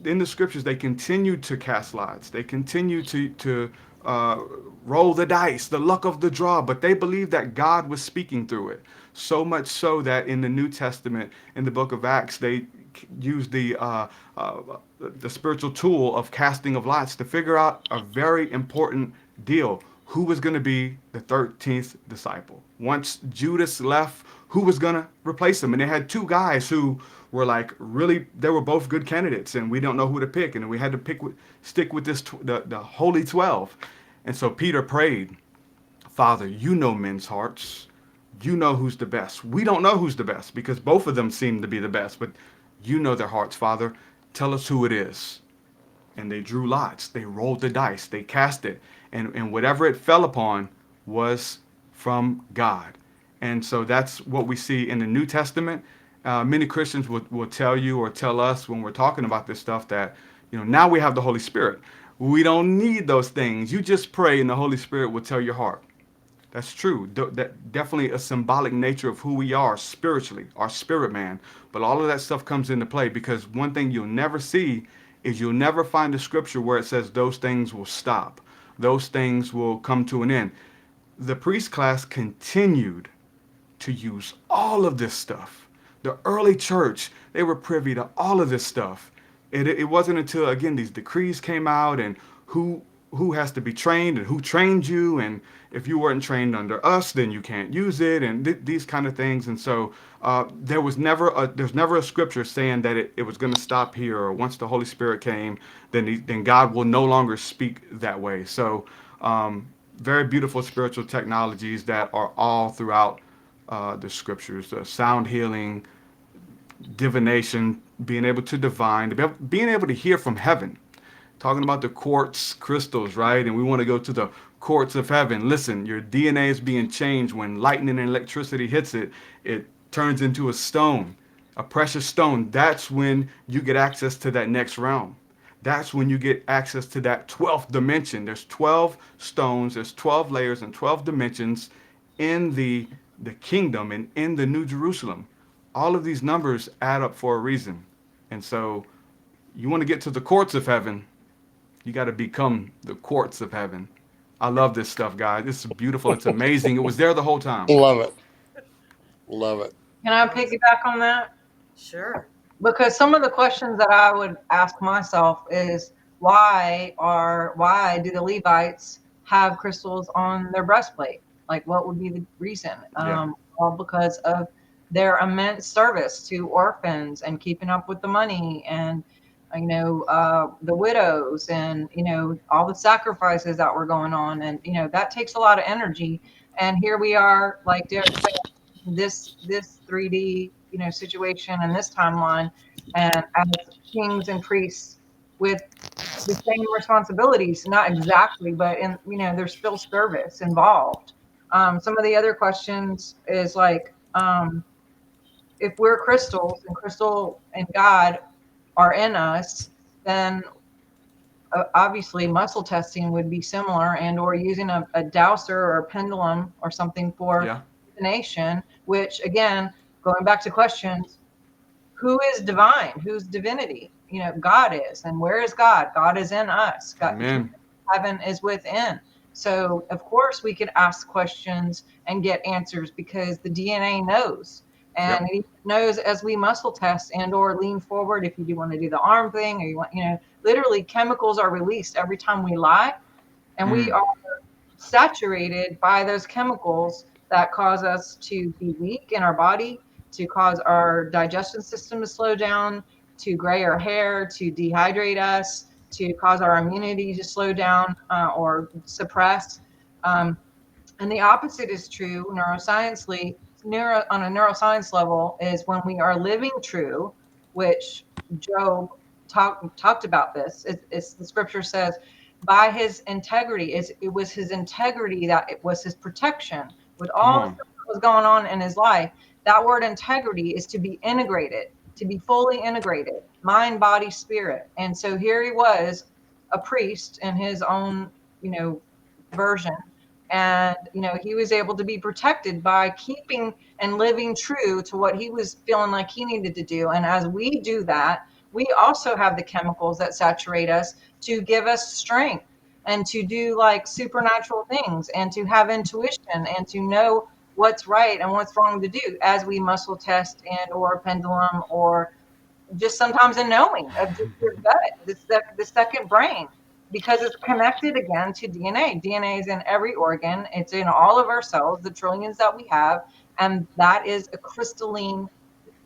S2: in the scriptures, they continue to cast lots. They continue to uh, roll the dice, the luck of the draw, but they believe that God was speaking through it. So much so that in the New Testament, in the book of Acts, they use uh, the spiritual tool of casting of lots to figure out a very important deal. Who was going to be the 13th disciple? Once Judas left, who was going to replace him? And they had two guys who were like really, they were both good candidates, and we don't know who to pick. And we had to stick with the Holy 12. And so Peter prayed, Father, you know men's hearts. You know who's the best. We don't know who's the best because both of them seem to be the best, but you know their hearts, Father. Tell us who it is. And they drew lots. They rolled the dice. They cast it. And whatever it fell upon was from God. And so that's what we see in the New Testament. Many Christians will tell you or tell us when we're talking about this stuff that, now we have the Holy Spirit. We don't need those things. You just pray and the Holy Spirit will tell your heart. That's true. That definitely a symbolic nature of who we are spiritually, our spirit man. But all of that stuff comes into play because one thing you'll never see is you'll never find a scripture where it says those things will stop. Those things will come to an end. The priest class continued to use all of this stuff. The early church, they were privy to all of this stuff. It wasn't until, again, these decrees came out and who has to be trained and who trained you, and if you weren't trained under us, then you can't use it, and these kind of things. And so there's never a scripture saying that it was going to stop here, or once the Holy Spirit came, then God will no longer speak that way. So very beautiful spiritual technologies that are all throughout the scriptures: sound healing, divination, being able to divine, being able to hear from heaven. Talking about the quartz crystals, right? And we want to go to the courts of heaven. Listen, your DNA is being changed when lightning and electricity hits it. It turns into a stone, a precious stone. That's when you get access to that next realm. That's when you get access to that 12th dimension. There's 12 stones, there's 12 layers and 12 dimensions in the kingdom and in the New Jerusalem. All of these numbers add up for a reason. And so you want to get to the courts of heaven, you got to become the courts of heaven. I love this stuff, guys. It's beautiful. It's amazing. It was there the whole time.
S4: Love it. Love it.
S3: Can I piggyback on that?
S1: Sure.
S3: Because some of the questions that I would ask myself is why do the Levites have crystals on their breastplate? Like, what would be the reason?
S2: Yeah.
S3: Well, because of their immense service to orphans and keeping up with the money and the widows and all the sacrifices that were going on, and that takes a lot of energy. And here we are, like Derek said, this 3D situation and this timeline, and as kings and priests with the same responsibilities, not exactly, but in there's still service involved. Some of the other questions is like, if we're crystals and crystal and God are in us, then obviously muscle testing would be similar, and or using a dowser or a pendulum or something for divination, which again, going back to questions, who is divine? Who's divinity? God is. And where is God? God is in us. God,
S2: Amen.
S3: heaven is within. So of course we could ask questions and get answers because the DNA knows. And it knows as we muscle test and or lean forward, if you do want to do the arm thing, or you want, literally chemicals are released every time we lie. And we are saturated by those chemicals that cause us to be weak in our body, to cause our digestion system to slow down, to gray our hair, to dehydrate us, to cause our immunity to slow down or suppress. And the opposite is true neuroscience on a neuroscience level, is when we are living true, which Job talked about this. It's the scripture says, by his integrity, it was his integrity that it was his protection with all the stuff that was going on in his life. That word integrity is to be integrated, to be fully integrated, mind, body, spirit. And so here he was, a priest in his own, version, And, he was able to be protected by keeping and living true to what he was feeling like he needed to do. And as we do that, we also have the chemicals that saturate us to give us strength and to do like supernatural things and to have intuition and to know what's right and what's wrong to do as we muscle test and or pendulum, or just sometimes a knowing of just your gut, the second brain, because it's connected again to DNA. DNA is in every organ, it's in all of our cells, the trillions that we have, and that is a crystalline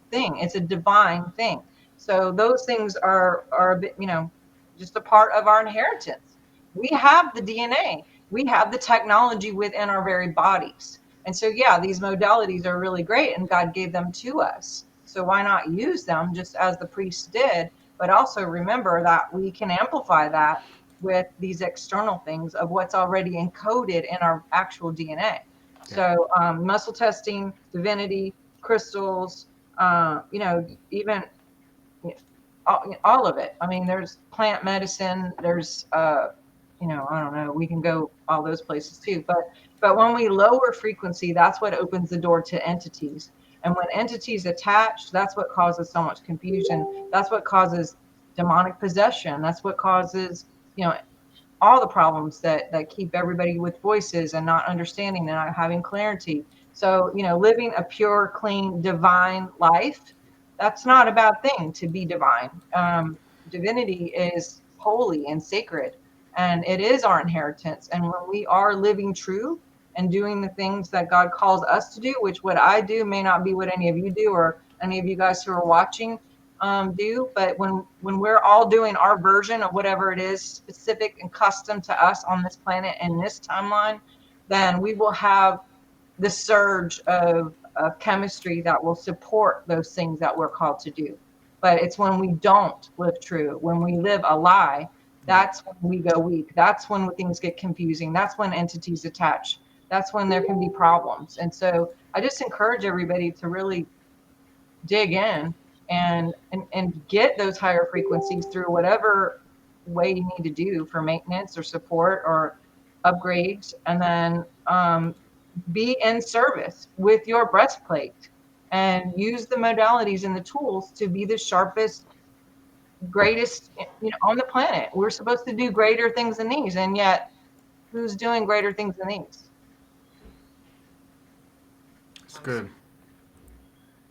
S3: thing. It's a divine thing. So those things are a bit, just a part of our inheritance. We have the DNA. We have the technology within our very bodies. And so yeah, these modalities are really great and God gave them to us. So why not use them just as the priests did, but also remember that we can amplify that with these external things of what's already encoded in our actual DNA.
S2: Yeah.
S3: So muscle testing, divinity, crystals, even all of it. I mean, there's plant medicine, there's, I don't know, we can go all those places too. But when we lower frequency, that's what opens the door to entities. And when entities attach, that's what causes so much confusion. That's what causes demonic possession. That's what causes, all the problems that keep everybody with voices and not understanding and not having clarity. So, living a pure, clean, divine life, that's not a bad thing to be divine. Divinity is holy and sacred, and it is our inheritance. And when we are living true and doing the things that God calls us to do, which what I do may not be what any of you do or any of you guys who are watching do, but when we're all doing our version of whatever it is specific and custom to us on this planet and this timeline, then we will have the surge of chemistry that will support those things that we're called to do. But it's when we don't live true, when we live a lie, that's when we go weak. That's when things get confusing. That's when entities attach. That's when there can be problems. And so I just encourage everybody to really dig in and get those higher frequencies through whatever way you need to do for maintenance or support or upgrades, and then be in service with your breastplate and use the modalities and the tools to be the sharpest, greatest, on the planet. We're supposed to do greater things than these, and yet who's doing greater things than these?
S2: It's good.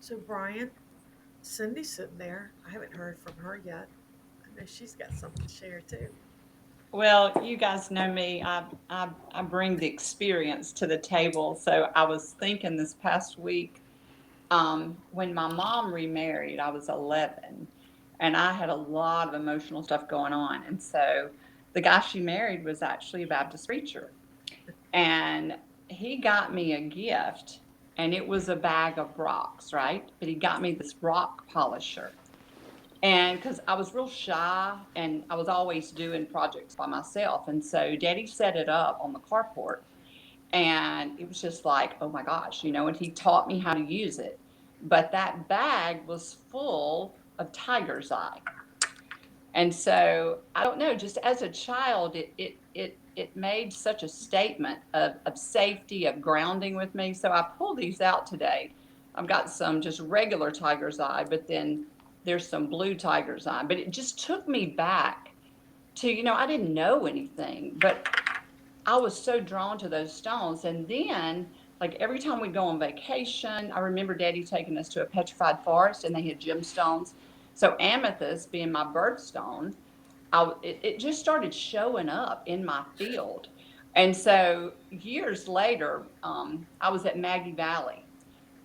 S1: So Brian, Cindy's sitting there. I haven't heard from her yet. I know she's got something to share too.
S7: Well, you guys know me. I bring the experience to the table. So I was thinking this past week, when my mom remarried, I was 11, and I had a lot of emotional stuff going on. And so the guy she married was actually a Baptist preacher. And he got me a gift, and it was a bag of rocks, right? But he got me this rock polisher. And because I was real shy and I was always doing projects by myself. And so Daddy set it up on the carport, and it was just like, oh my gosh, and he taught me how to use it. But that bag was full of tiger's eye. And so I don't know, just as a child, it made such a statement of safety, of grounding with me. So I pulled these out today. I've got some just regular tiger's eye, but then there's some blue tiger's eye. But it just took me back to, I didn't know anything, but I was so drawn to those stones. And then, like every time we go on vacation, I remember Daddy taking us to a petrified forest and they had gemstones. So amethyst being my birthstone, it just started showing up in my field. And so years later, I was at Maggie Valley.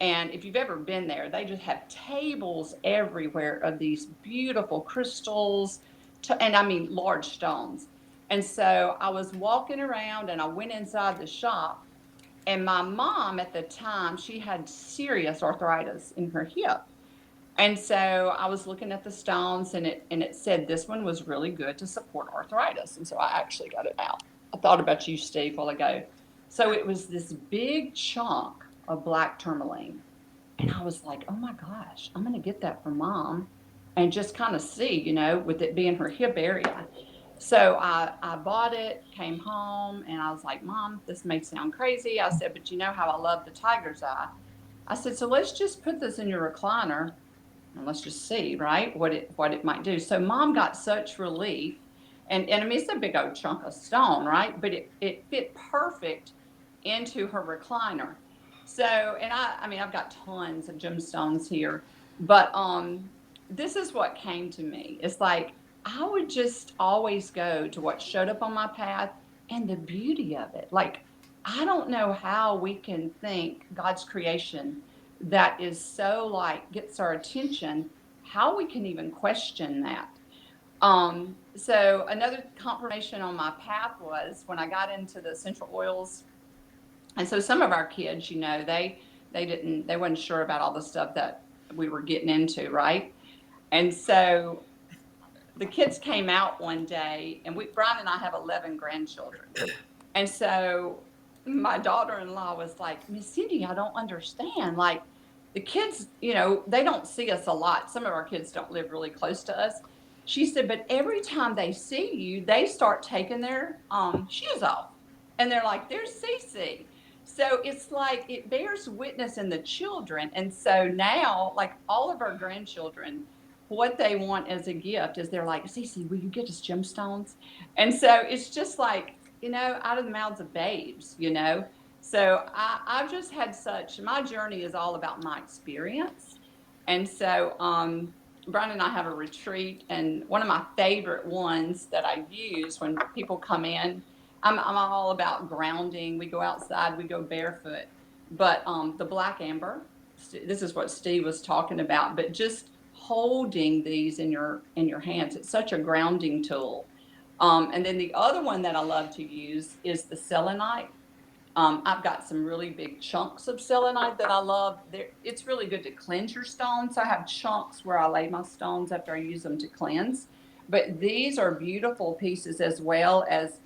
S7: And if you've ever been there, they just have tables everywhere of these beautiful crystals, and I mean large stones. And so I was walking around and I went inside the shop. And my mom at the time, she had serious arthritis in her hip. And so I was looking at the stones, and it said this one was really good to support arthritis. And so I actually got it out. I thought about you, Steve, while ago. So it was this big chunk of black tourmaline. And I was like, oh my gosh, I'm going to get that for mom and just kind of see, with it being her hip area. So I bought it, came home, and I was like, Mom, this may sound crazy. I said, but you know how I love the tiger's eye. I said, so let's just put this in your recliner and let's just see, right, what it might do. So Mom got such relief. And I mean, it's a big old chunk of stone, right? But it fit perfect into her recliner. So, and I mean, I've got tons of gemstones here, but this is what came to me. It's like I would just always go to what showed up on my path and the beauty of it. Like, I don't know how we can think God's creation that is so like gets our attention, how we can even question that. So another confirmation on my path was when I got into the essential oils. And so some of our kids, they weren't sure about all the stuff that we were getting into, right? And so the kids came out one day, and Brian and I have 11 grandchildren. And so my daughter-in-law was like, Miss Cindy, I don't understand. Like, the kids, they don't see us a lot. Some of our kids don't live really close to us. She said, but every time they see you, they start taking their shoes off. And they're like, there's Cece. So it's like it bears witness in the children. And so now, like all of our grandchildren, what they want as a gift is they're like, Cece, will you get us gemstones? And so it's just like, out of the mouths of babes. So I've just had my journey is all about my experience. And so Brian and I have a retreat, and one of my favorite ones that I use when people come in, I'm all about grounding. We go outside, we go barefoot. But the black amber, this is what Steve was talking about, but just holding these in your hands, it's such a grounding tool. And then the other one that I love to use is the selenite. I've got some really big chunks of selenite that I love. It's really good to cleanse your stones. I have chunks where I lay my stones after I use them to cleanse. But these are beautiful pieces as well as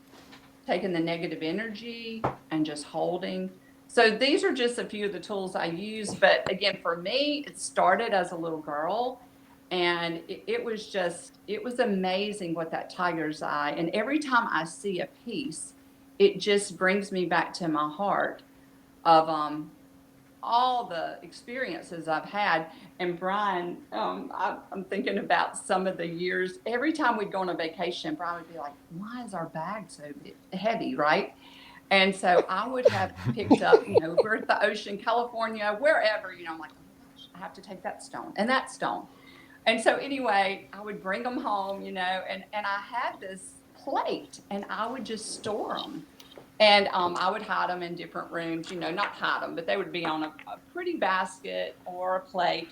S7: taking the negative energy and just holding. So these are just a few of the tools I use. But again, for me, it started as a little girl. And it was amazing what that tiger's eye. And every time I see a piece, it just brings me back to my heart of all the experiences I've had. And Brian, I'm thinking about some of the years. Every time we'd go on a vacation, Brian would be like, why is our bag so heavy, right? And so I would have picked up, we're at the ocean, California, wherever, I'm like, oh my gosh, I have to take that stone and that stone. And so anyway, I would bring them home, and I had this plate, and I would just store them. And I would hide them in different rooms, not hide them, but they would be on a pretty basket or a plate.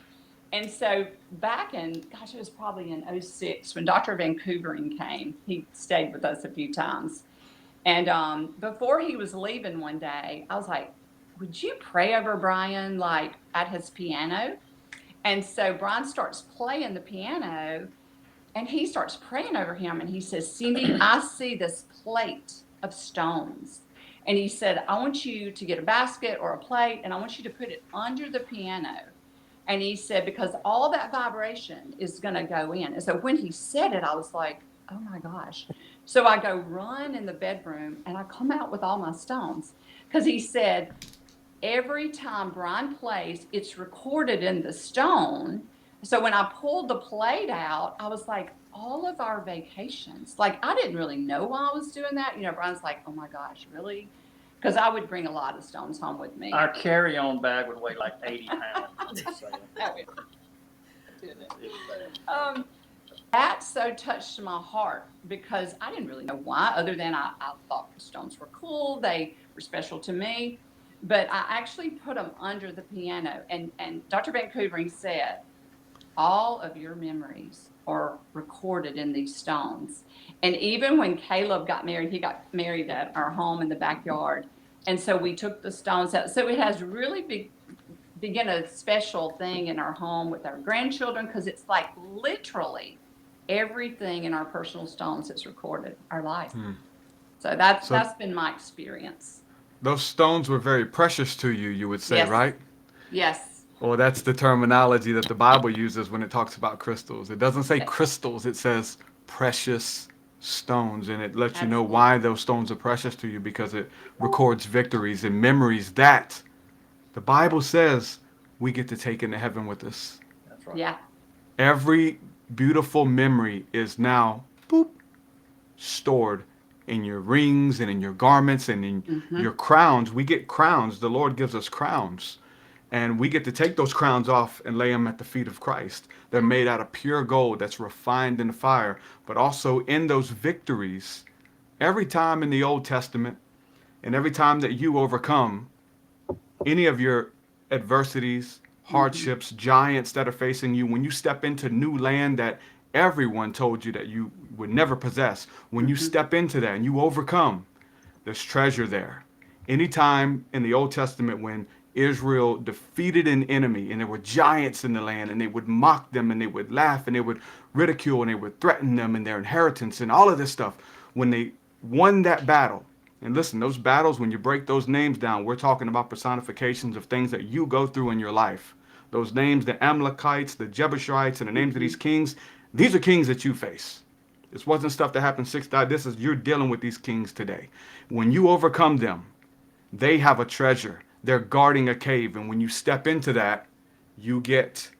S7: And so back in, gosh, it was probably in '06 when Dr. Vancouvering came. He stayed with us a few times. And before he was leaving one day, I was like, would you pray over Brian, like at his piano? And so Brian starts playing the piano, and he starts praying over him. And he says, Cindy, I see this plate of stones. And he said, I want you to get a basket or a plate, and I want you to put it under the piano. And he said, because all that vibration is going to go in. And so when he said it, I was like, oh my gosh. So I go run in the bedroom, and I come out with all my stones. Because he said, every time Brian plays, it's recorded in the stone. So when I pulled the plate out, I was like, all of our vacations, like I didn't really know why I was doing that. Brian's like, oh my gosh, really? Because I would bring a lot of stones home with me.
S6: Our carry-on bag would weigh like 80 pounds. I'm just saying.
S7: That so touched my heart because I didn't really know why, other than I thought the stones were cool. They were special to me. But I actually put them under the piano. And Dr. Vancouvering said, all of your memories are recorded in these stones. And even when Caleb got married, he got married at our home in the backyard. And so we took the stones out. So it has really begin a special thing in our home with our grandchildren because it's like literally everything in our personal stones is recorded, our life. So that's been my experience.
S2: Those stones were very precious to you, you would say,
S7: Yes.
S2: right?
S7: Yes.
S2: Well, that's the terminology that the Bible uses when it talks about crystals. It doesn't say crystals, it says precious stones, and it lets you know
S7: Absolutely.
S2: why those stones are precious to you, because it records victories and memories that the Bible says we get to take into heaven with us.
S6: That's right.
S7: Yeah.
S2: Every beautiful memory is now, boop, stored in your rings and in your garments and in
S7: Mm-hmm.
S2: your crowns. We get crowns. The Lord gives us crowns. And we get to take those crowns off and lay them at the feet of Christ. They're made out of pure gold that's refined in the fire. But also in those victories, every time in the Old Testament, and every time that you overcome any of your adversities,
S7: Mm-hmm.
S2: hardships, giants that are facing you, when you step into new land that everyone told you that you would never possess, when you
S7: Mm-hmm.
S2: step into that and you overcome, there's treasure there. Anytime in the Old Testament when Israel defeated an enemy and there were giants in the land and they would mock them and they would laugh and they would ridicule and they would threaten them and their inheritance and all of this stuff, when they won that battle, and listen, those battles, when you break those names down, we're talking about personifications of things that you go through in your life. Those names, the Amalekites, the Jebusites, and the names of
S7: Mm-hmm.
S2: these kings, these are kings that you face. This wasn't stuff that happened 6,000. This is, you're dealing with these kings today. When you overcome them, they have a treasure. They're guarding a cave. And when you step into that, you get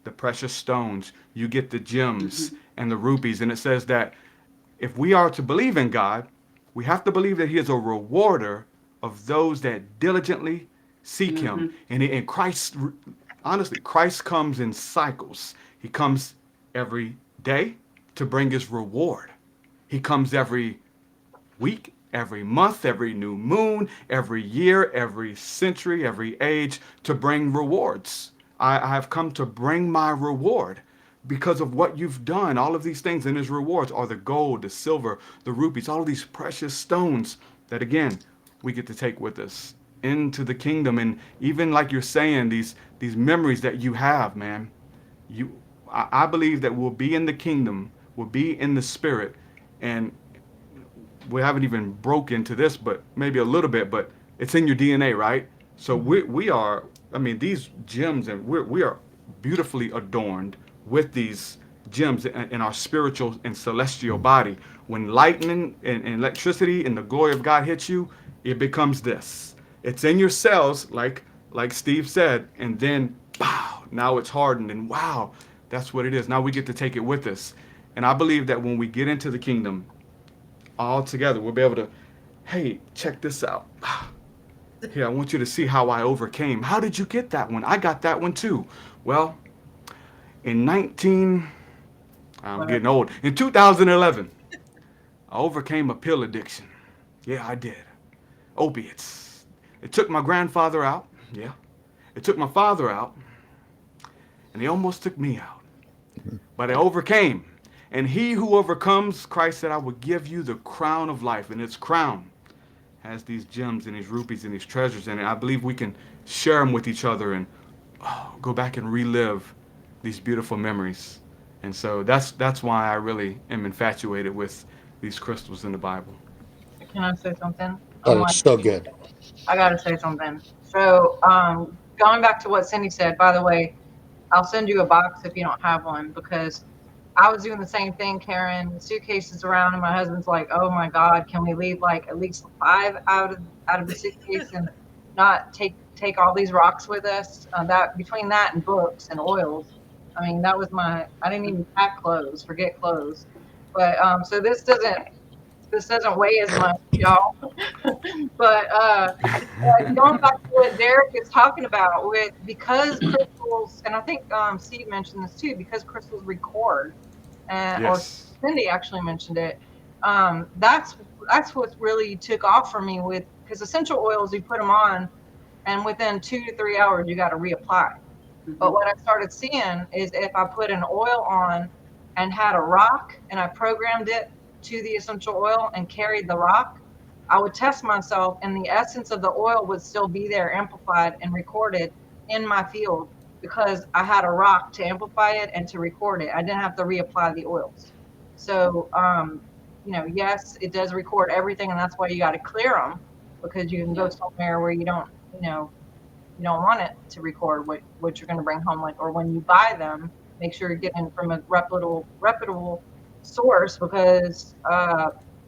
S2: the precious stones, you get the gems
S7: Mm-hmm.
S2: and the rupees. And it says that if we are to believe in God, we have to believe that He is a rewarder of those that diligently seek
S7: Mm-hmm.
S2: Him. And Christ, honestly, Christ comes in cycles. He comes every day to bring His reward. He comes every week, every month, every new moon, every year, every century, every age to bring rewards. I have come to bring my reward because of what you've done. All of these things, and His rewards are the gold, the silver, the rupees, all of these precious stones that, again, we get to take with us into the kingdom. And even like you're saying, these memories that you have, man, you, I believe that we'll be in the kingdom, we'll be in the spirit, and we haven't even broke into this, but maybe a little bit, but it's in your DNA, right? So we are, I mean, these gems, and we are beautifully adorned with these gems in our spiritual and celestial body. When lightning and electricity and the glory of God hits you, it becomes this. It's in your cells, like Steve said, and then, pow, now it's hardened, and wow, that's what it is. Now we get to take it with us. And I believe that when we get into the kingdom, all together, we'll be able to, hey, check this out. Here, I want you to see how I overcame. How did you get that one? I got that one too. Well, in 19, I'm
S3: But
S2: getting old. In 2011, I overcame a pill addiction. Yeah, I did. Opiates. It took my grandfather out. Yeah. It took my father out. And they almost took me out. But I overcame. And he who overcomes, Christ said, I will give you the crown of life. And its crown has these gems and these rupees and these treasures in it. I believe we can share them with each other and go back and relive these beautiful memories. And so that's why I really am infatuated with these crystals in the Bible.
S3: can I say something?
S4: That
S3: I'm
S4: is
S3: like,
S4: so good.
S3: I gotta say something. So, going back to what Cindy said, by the way, I'll send you a box if you don't have one, because I was doing the same thing, carrying suitcases around, and my husband's like, "Oh my God, can we leave like at least 5 out of the suitcase and not take all these rocks with us?" That between that and books and oils, I mean, that was my. I didn't even pack clothes. Forget clothes. But so this doesn't weigh as much, y'all. But going back to what Derek is talking about, with because crystals, and I think Steve mentioned this too, because crystals record, or
S2: Yes.
S3: Cindy actually mentioned it. That's what really took off for me, with because essential oils, you put them on, and within 2 to 3 hours you got to reapply. But
S7: Mm-hmm.
S3: what I started seeing is if I put an oil on and had a rock and I programmed it to the essential oil and carried the rock, I would test myself and the essence of the oil would still be there, amplified and recorded in my field, because I had a rock to amplify it and to record it. I didn't have to reapply the oils. So, yes, it does record everything, and that's why you got to clear them, because you can go
S7: Yeah.
S3: somewhere where you don't want it to record what you're going to bring home. Like, or when you buy them, make sure you're getting from a reputable source because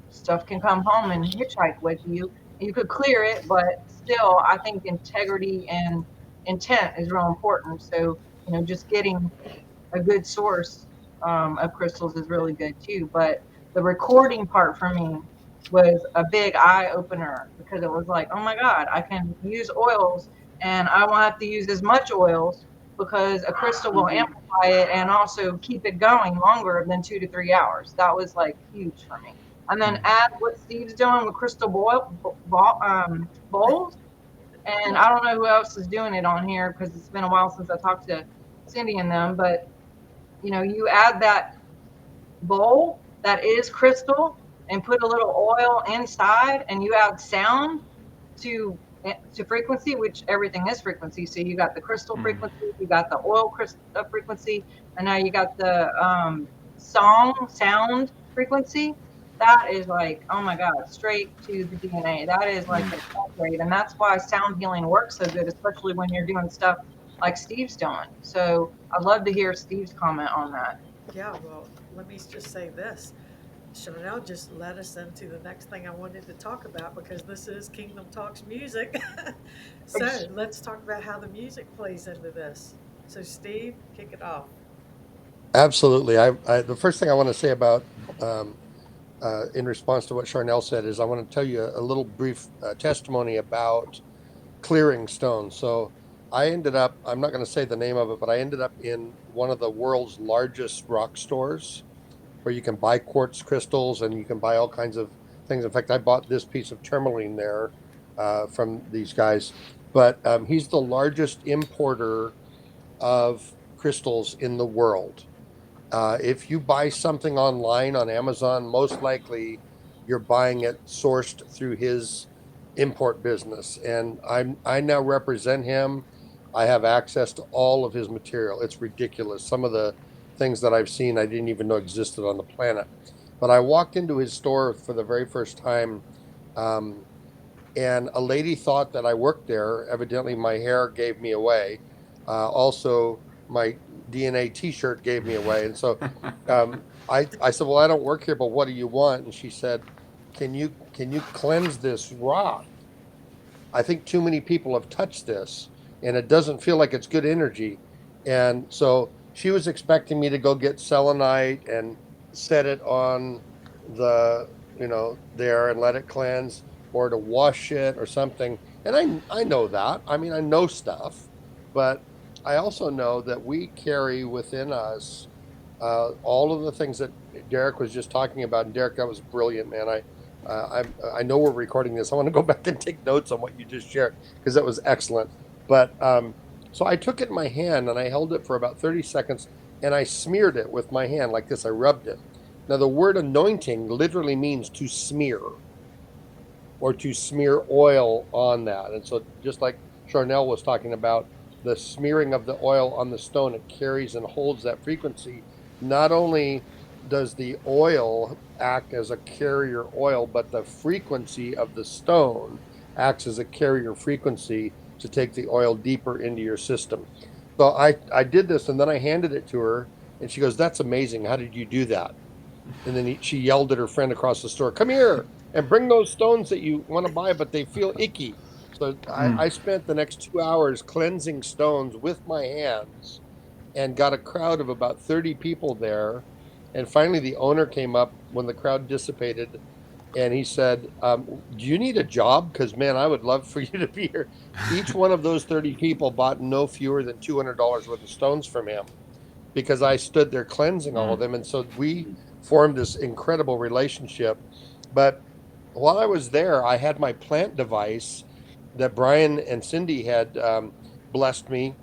S3: stuff can come home and hitchhike with you. You could clear it, but still, I think integrity and intent is real important. So, just getting a good source of crystals is really good too. But the recording part for me was a big eye opener because it was like, oh my God, I can use oils and I won't have to use as much oils because a crystal will
S6: Mhm.
S3: amplify it and also keep it going longer than 2 to 3 hours. That was like huge for me. And then add what Steve's doing with crystal bowls. And I don't know who else is doing it on here because it's been a while since I talked to Cindy and them, but you add that bowl that is crystal and put a little oil inside and you add sound to to frequency, which everything is frequency. So you got the crystal frequency, you got the oil frequency, and now you got the sound frequency. That is like, oh my God, straight to the DNA. That is like an upgrade. And that's why sound healing works so good, especially when you're doing stuff like Steve's doing. So I'd love to hear Steve's comment on that.
S1: Yeah, well, let me just say this. Chanel just led us into the next thing I wanted to talk about because this is Kingdom Talks Music. So let's talk about how the music plays into this. So, Steve, kick it off.
S4: Absolutely. The first thing I want to say about, um, in response to what Charnel said, is I want to tell you a little brief testimony about clearing stones. So I ended up, I'm not going to say the name of it, but I ended up in one of the world's largest rock stores where you can buy quartz crystals and you can buy all kinds of things. In fact, I bought this piece of tourmaline there from these guys. But he's the largest importer of crystals in the world. If you buy something online on Amazon, most likely you're buying it sourced through his import business. And I now represent him. I have access to all of his material. It's ridiculous. Some of the things that I've seen I didn't even know existed on the planet. But I walked into his store for the very first time, um, and a lady thought that I worked there. Evidently, my hair gave me away. Also, my DNA T-shirt gave me away, and so I said, "Well, I don't work here, but what do you want?" And she said, "Can you cleanse this rock? I think too many people have touched this, and it doesn't feel like it's good energy." And so she was expecting me to go get selenite and set it on the, there and let it cleanse, or to wash it or something. And I know that. I mean, I know stuff, but I also know that we carry within us all of the things that Derek was just talking about. And Derek, that was brilliant, man. I know we're recording this. I want to go back and take notes on what you just shared because that was excellent. But so I took it in my hand and I held it for about 30 seconds and I smeared it with my hand like this. I rubbed it. Now, the word anointing literally means to smear or to smear oil on that. And so, just like Charnel was talking about, the smearing of the oil on the stone, it carries and holds that frequency. Not only does the oil act as a carrier oil, but the frequency of the stone acts as a carrier frequency to take the oil deeper into your system. So I did this and then I handed it to her and she goes, "That's amazing. How did you do that?" And then she yelled at her friend across the store, "Come here and bring those stones that you want to buy, but they feel icky." So I spent the next 2 hours cleansing stones with my hands and got a crowd of about 30 people there. And finally, the owner came up when the crowd dissipated and he said, "Do you need a job? Because, man, I would love for you to be here." Each one of those 30 people bought no fewer than $200 worth of stones from him because I stood there cleansing all of them. And so we formed this incredible relationship. But while I was there, I had my plant device that Brian and Cindy had blessed me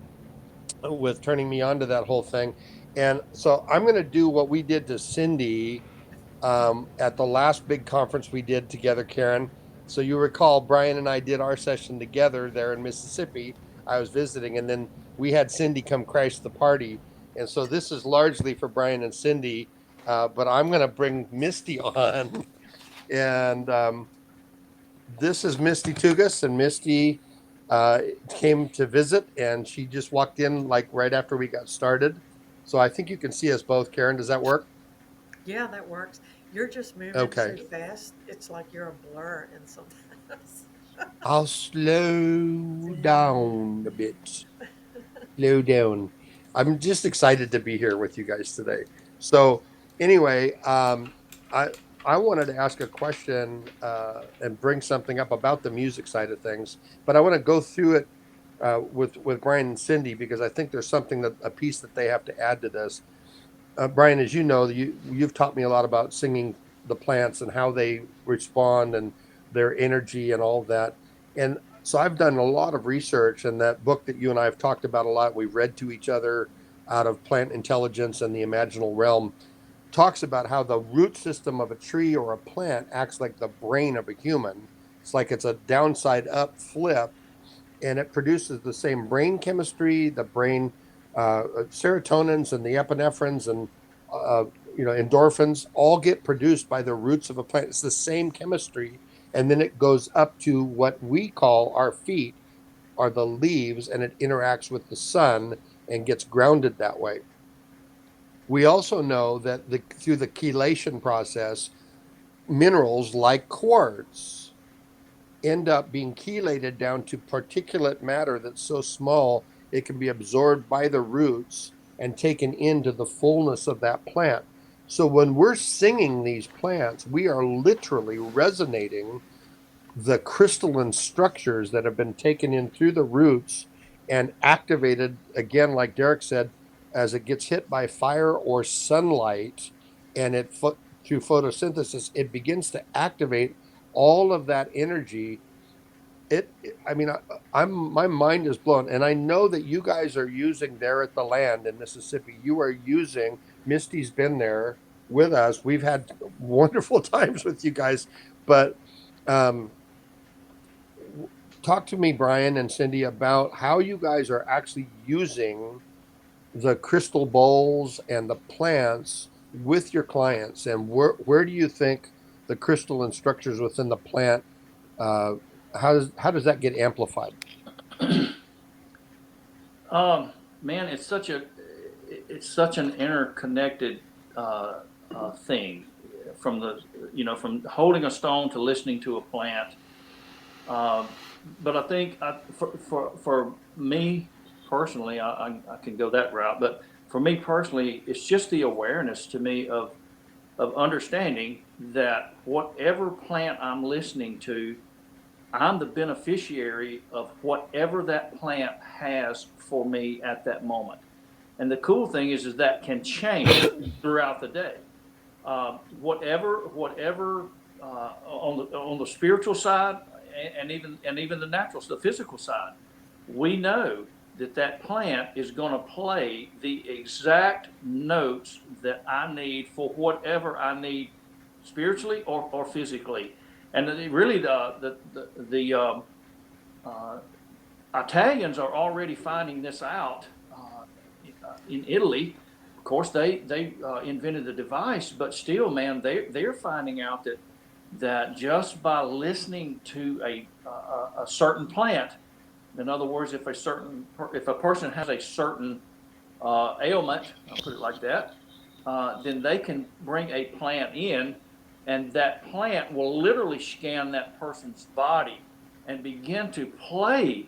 S4: with, turning me on to that whole thing. And so I'm going to do what we did to Cindy at the last big conference we did together, Karen. So you recall, Brian and I did our session together there in Mississippi. I was visiting, and then we had Cindy come crash the party. And so this is largely for Brian and Cindy, but I'm going to bring Misty on. And this is Misty Tugas, and Misty came to visit, and she just walked in like right after we got started. So I think you can see us both, Karen. Does that work?
S1: Yeah, that works. You're just moving so
S4: Okay.
S1: fast. It's like you're a blur in sometimes.
S4: I'll slow down a bit. Slow down. I'm just excited to be here with you guys today. So anyway, I I wanted to ask a question and bring something up about the music side of things, but I want to go through it with Brian and Cindy because I think there's something that a piece that they have to add to this. Brian, as you know, you've taught me a lot about singing the plants and how they respond and their energy and all of that. And so I've done a lot of research, and that book that you and I have talked about a lot, we've read to each other out of Plant Intelligence and the Imaginal Realm, talks about how the root system of a tree or a plant acts like the brain of a human. It's like it's a downside up flip, and it produces the same brain chemistry, the brain serotonins and the epinephrines and uh, endorphins all get produced by the roots of a plant. It's the same chemistry, and then it goes up to what we call our feet, are the leaves, and it interacts with the sun and gets grounded that way. We also know that through the chelation process, minerals like quartz end up being chelated down to particulate matter that's so small it can be absorbed by the roots and taken into the fullness of that plant. So when we're singing these plants, we are literally resonating the crystalline structures that have been taken in through the roots and activated, again, like Derek said, as it gets hit by fire or sunlight, and through photosynthesis, it begins to activate all of that energy. I mean, my mind is blown, and I know that you guys are using there at the land in Mississippi. You are using. Misty's been there with us. We've had wonderful times with you guys, but um, talk to me, Brian and Cindy, about how you guys are actually using the crystal bowls and the plants with your clients, and where do you think the crystalline structures within the plant, uh, how does that get amplified?
S6: Man, it's such an interconnected uh, thing, from the from holding a stone to listening to a plant. Um, but I think for me personally, I can go that route. But for me personally, it's just the awareness to me of understanding that whatever plant I'm listening to, I'm the beneficiary of whatever that plant has for me at that moment. And the cool thing is that can change throughout the day. Whatever on the spiritual side, and even the natural, the physical side, we know that that plant is going to play the exact notes that I need for whatever I need spiritually or physically. And really the uh, Italians are already finding this out in Italy. Of course, they invented the device, but still, man, they're finding out that just by listening to a certain plant, in other words, if a person has a certain ailment, I'll put it like that, then they can bring a plant in, and that plant will literally scan that person's body and begin to play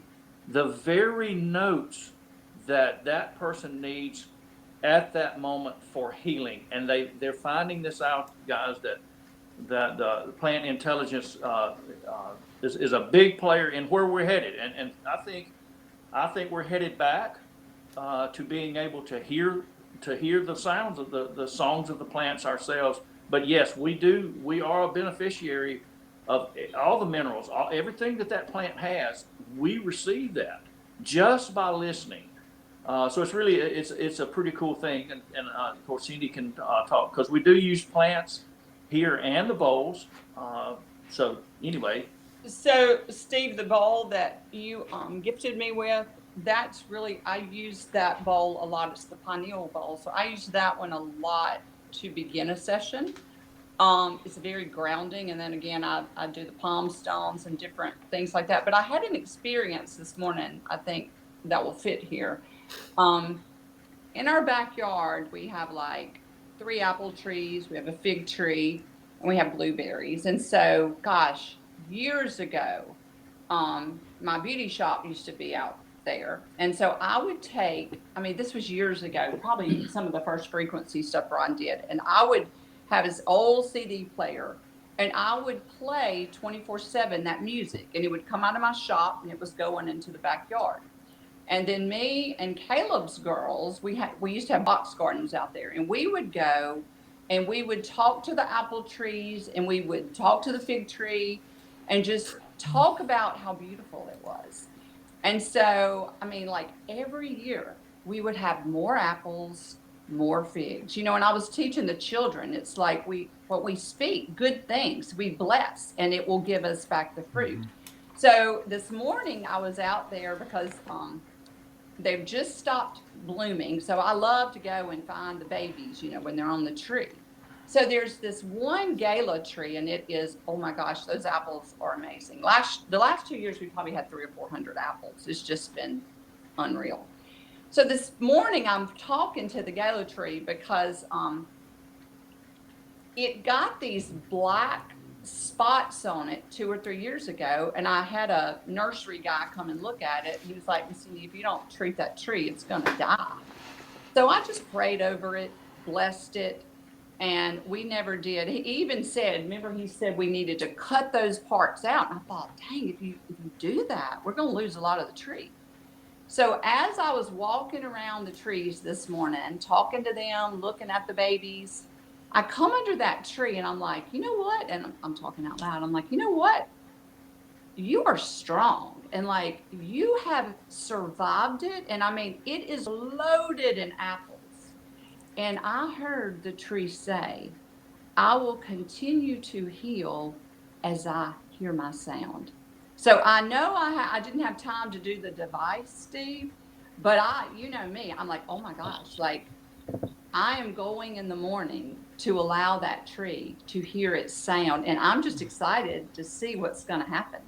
S6: the very notes that that person needs at that moment for healing. And they're finding this out, guys, that the plant intelligence is a big player in where we're headed. And I think we're headed back to being able to hear the sounds of the songs of the plants ourselves. But yes, we are a beneficiary of all the minerals, everything that plant has. We receive that just by listening. So it's a pretty cool thing, and of course Cindy can talk, because we do use plants here and the bowls. So anyway,
S7: So, Steve, the bowl that you gifted me with, that's really, I use that bowl a lot. It's the pineal bowl. So I use that one a lot to begin a session. It's very grounding. And then again, I do the palm stones and different things like that. But I had an experience this morning, I think that will fit here. Um, in our backyard, we have like three apple trees, we have a fig tree, and we have blueberries. And so, gosh, years ago, my beauty shop used to be out there. And so I would take, I mean, this was years ago, probably some of the first frequency stuff Ron did. And I would have his old CD player and I would play 24/7 that music. And it would come out of my shop and it was going into the backyard. And then me and Caleb's girls, we used to have box gardens out there, and we would go and we would talk to the apple trees and we would talk to the fig tree and just talk about how beautiful it was. And so, I mean, like every year we would have more apples, more figs. You know, and I was teaching the children, it's like what we speak, good things, we bless, and it will give us back the fruit. So this morning I was out there because they've just stopped blooming. So I love to go and find the babies, you know, when they're on the tree. So there's this one gala tree, and it is, oh my gosh, those apples are amazing. The last 2 years, we probably had 300 or 400 apples. It's just been unreal. So this morning, I'm talking to the gala tree because it got these black spots on it 2 or 3 years ago, and I had a nursery guy come and look at it. He was like, "Miss Cindy, if you don't treat that tree, it's going to die." So I just prayed over it, blessed it, and we never did. He even said, remember, he said we needed to cut those parts out. And I thought, dang, if you do that, we're going to lose a lot of the tree. So as I was walking around the trees this morning, talking to them, looking at the babies, I come under that tree and I'm like, you know what? And I'm talking out loud. I'm like, you know what? You are strong and like you have survived it. And I mean, it is loaded in apples. And I heard the tree say, I will continue to heal as I hear my sound. So I know I didn't have time to do the device, Steve, but you know me, I'm like, oh my gosh, like I am going in the morning to allow that tree to hear its sound. And I'm just excited to see what's going to happen.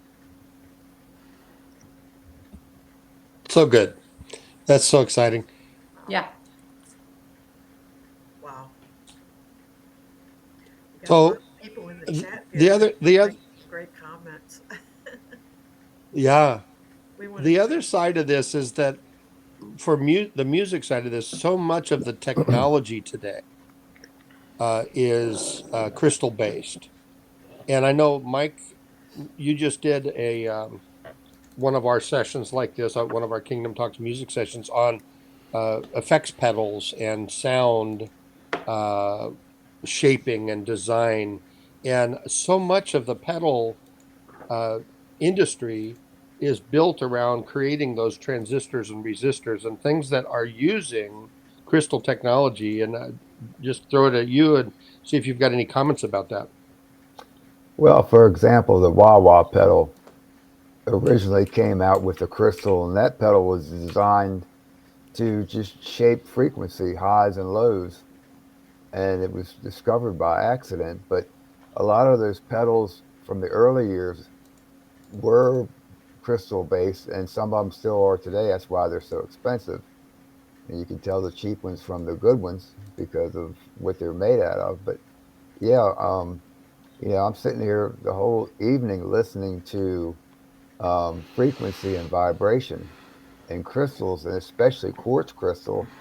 S4: So good. That's so exciting.
S7: Yeah.
S1: Wow. We got a lot
S4: So
S1: of people in the
S4: th-
S1: chat
S4: the
S1: here
S4: other, the other,
S1: making some great comments.
S4: yeah,
S1: We want to
S4: the
S1: thank
S4: other side of this is that for the music side of this, so much of the technology today is crystal based. And I know, Mike, you just did a one of our sessions like this, one of our Kingdom Talks music sessions on effects pedals and sound uh, shaping and design. And so much of the pedal uh, industry is built around creating those transistors and resistors and things that are using crystal technology. And just throw it at you and see if you've got any comments about that.
S5: Well, for example, the wah wah pedal originally came out with the crystal, and that pedal was designed to just shape frequency, highs and lows. And it was discovered by accident. But a lot of those pedals from the early years were crystal based, and some of them still are today. That's why they're so expensive. And you can tell the cheap ones from the good ones because of what they're made out of. But yeah, I'm sitting here the whole evening listening to frequency and vibration. And crystals, and especially quartz crystal,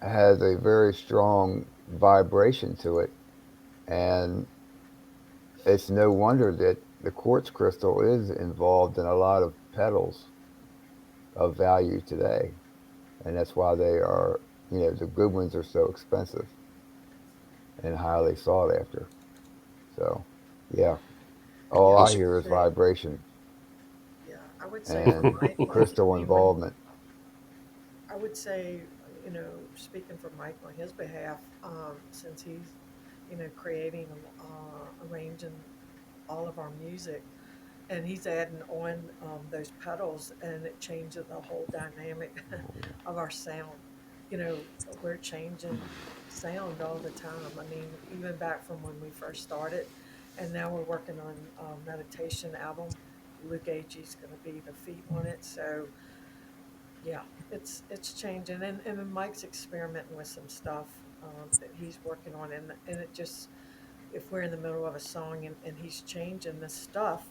S5: has a very strong vibration to it. And it's no wonder that the quartz crystal is involved in a lot of pedals of value today. And that's why they are, the good ones are so expensive and highly sought after. So, yeah, all
S1: Yeah,
S5: I
S1: I would
S5: hear is
S1: say,
S5: vibration
S1: yeah, I would say for
S5: and
S1: Mike,
S5: crystal
S1: even
S5: involvement.
S1: I would say, speaking for Mike on his behalf, since he's, creating, arranging all of our music, and he's adding on those pedals, and it changes the whole dynamic of our sound. We're changing sound all the time. I mean, even back from when we first started, and now we're working on a meditation album. Luke Agee going to be the feet on it. So yeah, it's changing, and then Mike's experimenting with some stuff that he's working on, and it just, if we're in the middle of a song and he's changing this stuff,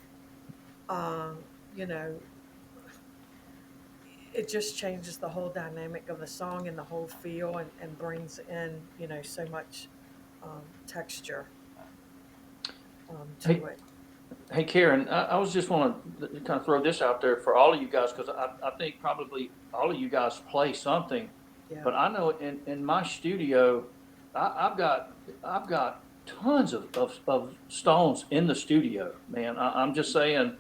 S1: um, you know, it just changes the whole dynamic of the song and the whole feel, and brings in, so much texture
S6: Hey,
S1: to it.
S6: hey, Karen, I was just want to kind of throw this out there for all of you guys because I think probably all of you guys play something,
S1: Yeah.
S6: but I know in my studio, I've got tons of stones in the studio, man. I'm just saying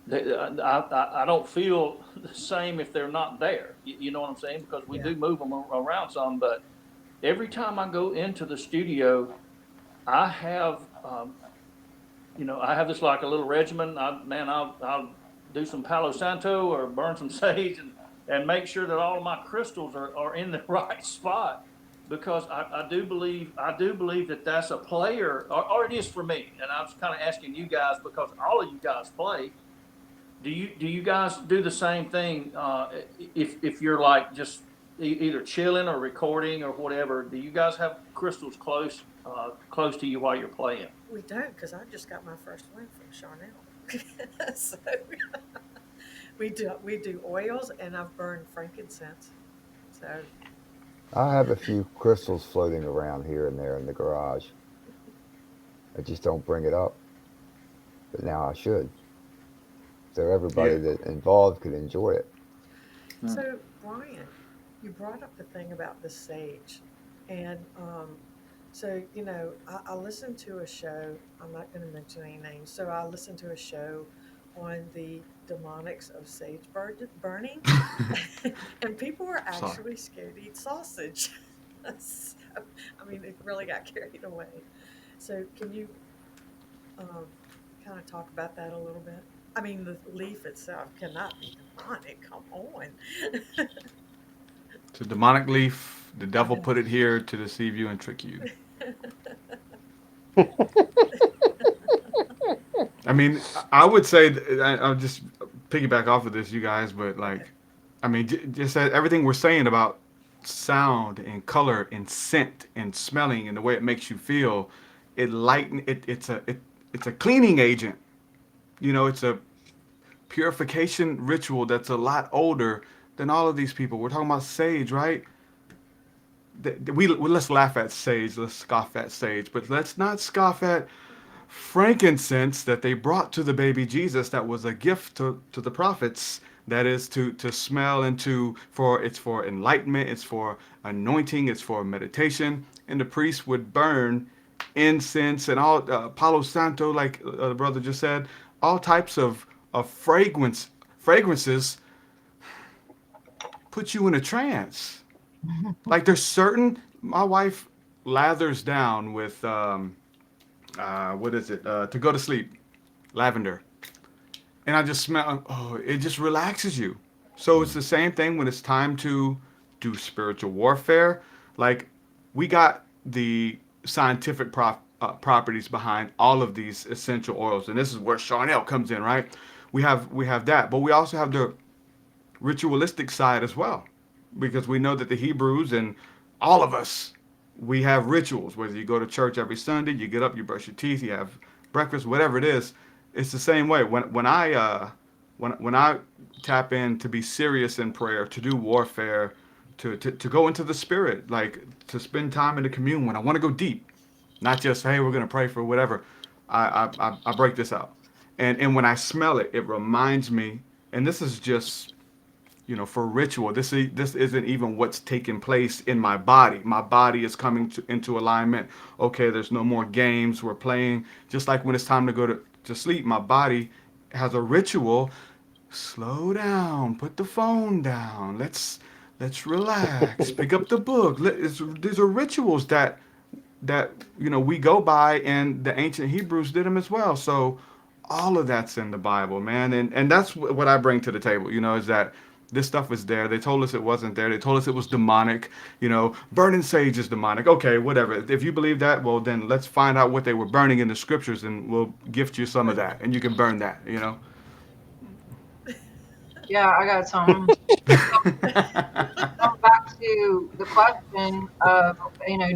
S6: that I don't feel the same if they're not there. You know what I'm saying? Because we
S1: Yeah.
S6: do move them around some, but every time I go into the studio, I have I have this like a little regimen. I'll do some Palo Santo or burn some sage and make sure that all of my crystals are in the right spot because I do believe that that's a player or it is for me. And I was kind of asking you guys because all of you guys play. Do you guys do the same thing? If you're like just either chilling or recording or whatever, do you guys have crystals close to you while you're playing?
S1: We don't, because I just got my first one from Charnel. So we do oils, and I've burned frankincense. So
S5: I have a few crystals floating around here and there in the garage. I just don't bring it up, but now I should, so
S2: Yeah.
S5: everybody that involved could enjoy it.
S6: Hmm.
S1: so Brian, you brought up the thing about the sage, and so I listened to a show. I'm not going to mention any names. So I listened to a show on the demonics of sage burning, and people were
S2: Sorry.
S1: actually scared to eat sausage. So, I mean, it really got carried away. So can you um, kind of talk about that a little bit? I mean, the leaf itself cannot be demonic. Come on.
S2: It's a demonic leaf. The
S1: I
S2: devil
S1: know.
S2: put it here to deceive you and trick you. I mean, I would say I'll just piggyback off of this, you guys, but
S1: Okay.
S2: like, I mean, just that everything we're saying about sound and color and scent and smelling and the way it makes you feel, it lighten it. It's a cleaning agent. It's a purification ritual that's a lot older than all of these people. We're talking about sage, right? Let's laugh at sage, let's scoff at sage, but let's not scoff at frankincense that they brought to the baby Jesus that was a gift to the prophets, that is to smell and it's for enlightenment, it's for anointing, it's for meditation, and the priest would burn incense and all palo santo, like the brother just said, all types of fragrances put you in a trance. Like there's certain, my wife lathers down with what is it, to go to sleep, lavender, and I just smell. Oh, it just relaxes you. So it's the same thing when it's time to do spiritual warfare. Like we got the scientific properties behind all of these essential oils, and this is where Charnel comes in, right? We have that, but we also have the ritualistic side as well, because we know that the Hebrews and all of us, we have rituals. Whether you go to church every Sunday, you get up, you brush your teeth, you have breakfast, whatever it is, it's the same way. When I tap in to be serious in prayer, to do warfare, to go into the spirit, like to spend time in the commune, when I want to go deep, not just hey we're gonna pray for whatever, I break this out, and when I smell it, it reminds me, and this is just for ritual. This isn't even what's taking place in my body. My body is coming into alignment. Okay, there's no more games we're playing. Just like when it's time to go to sleep, my body has a ritual. Slow down. Put the phone down. Let's relax. Pick up the book. These are rituals that we go by, and the ancient Hebrews did them as well. So all of that's in the Bible, man, and that's what I bring to the table. Is that this stuff is there. They told us it wasn't there. They told us it was demonic. Burning sage is demonic. Okay, whatever. If you believe that, well, then let's find out what they were burning in the scriptures, and we'll gift you some of that, and you can burn that.
S3: Yeah, I got some. Going back to the question of,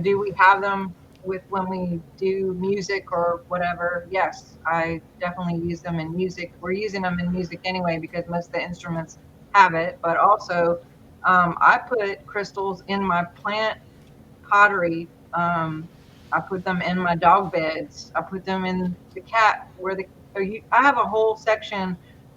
S3: do we have them with when we do music or whatever? Yes, I definitely use them in music. We're using them in music anyway because most of the instruments have it. But also, I put crystals in my plant pottery. I put them in my dog beds. I put them in the cat where I have a whole section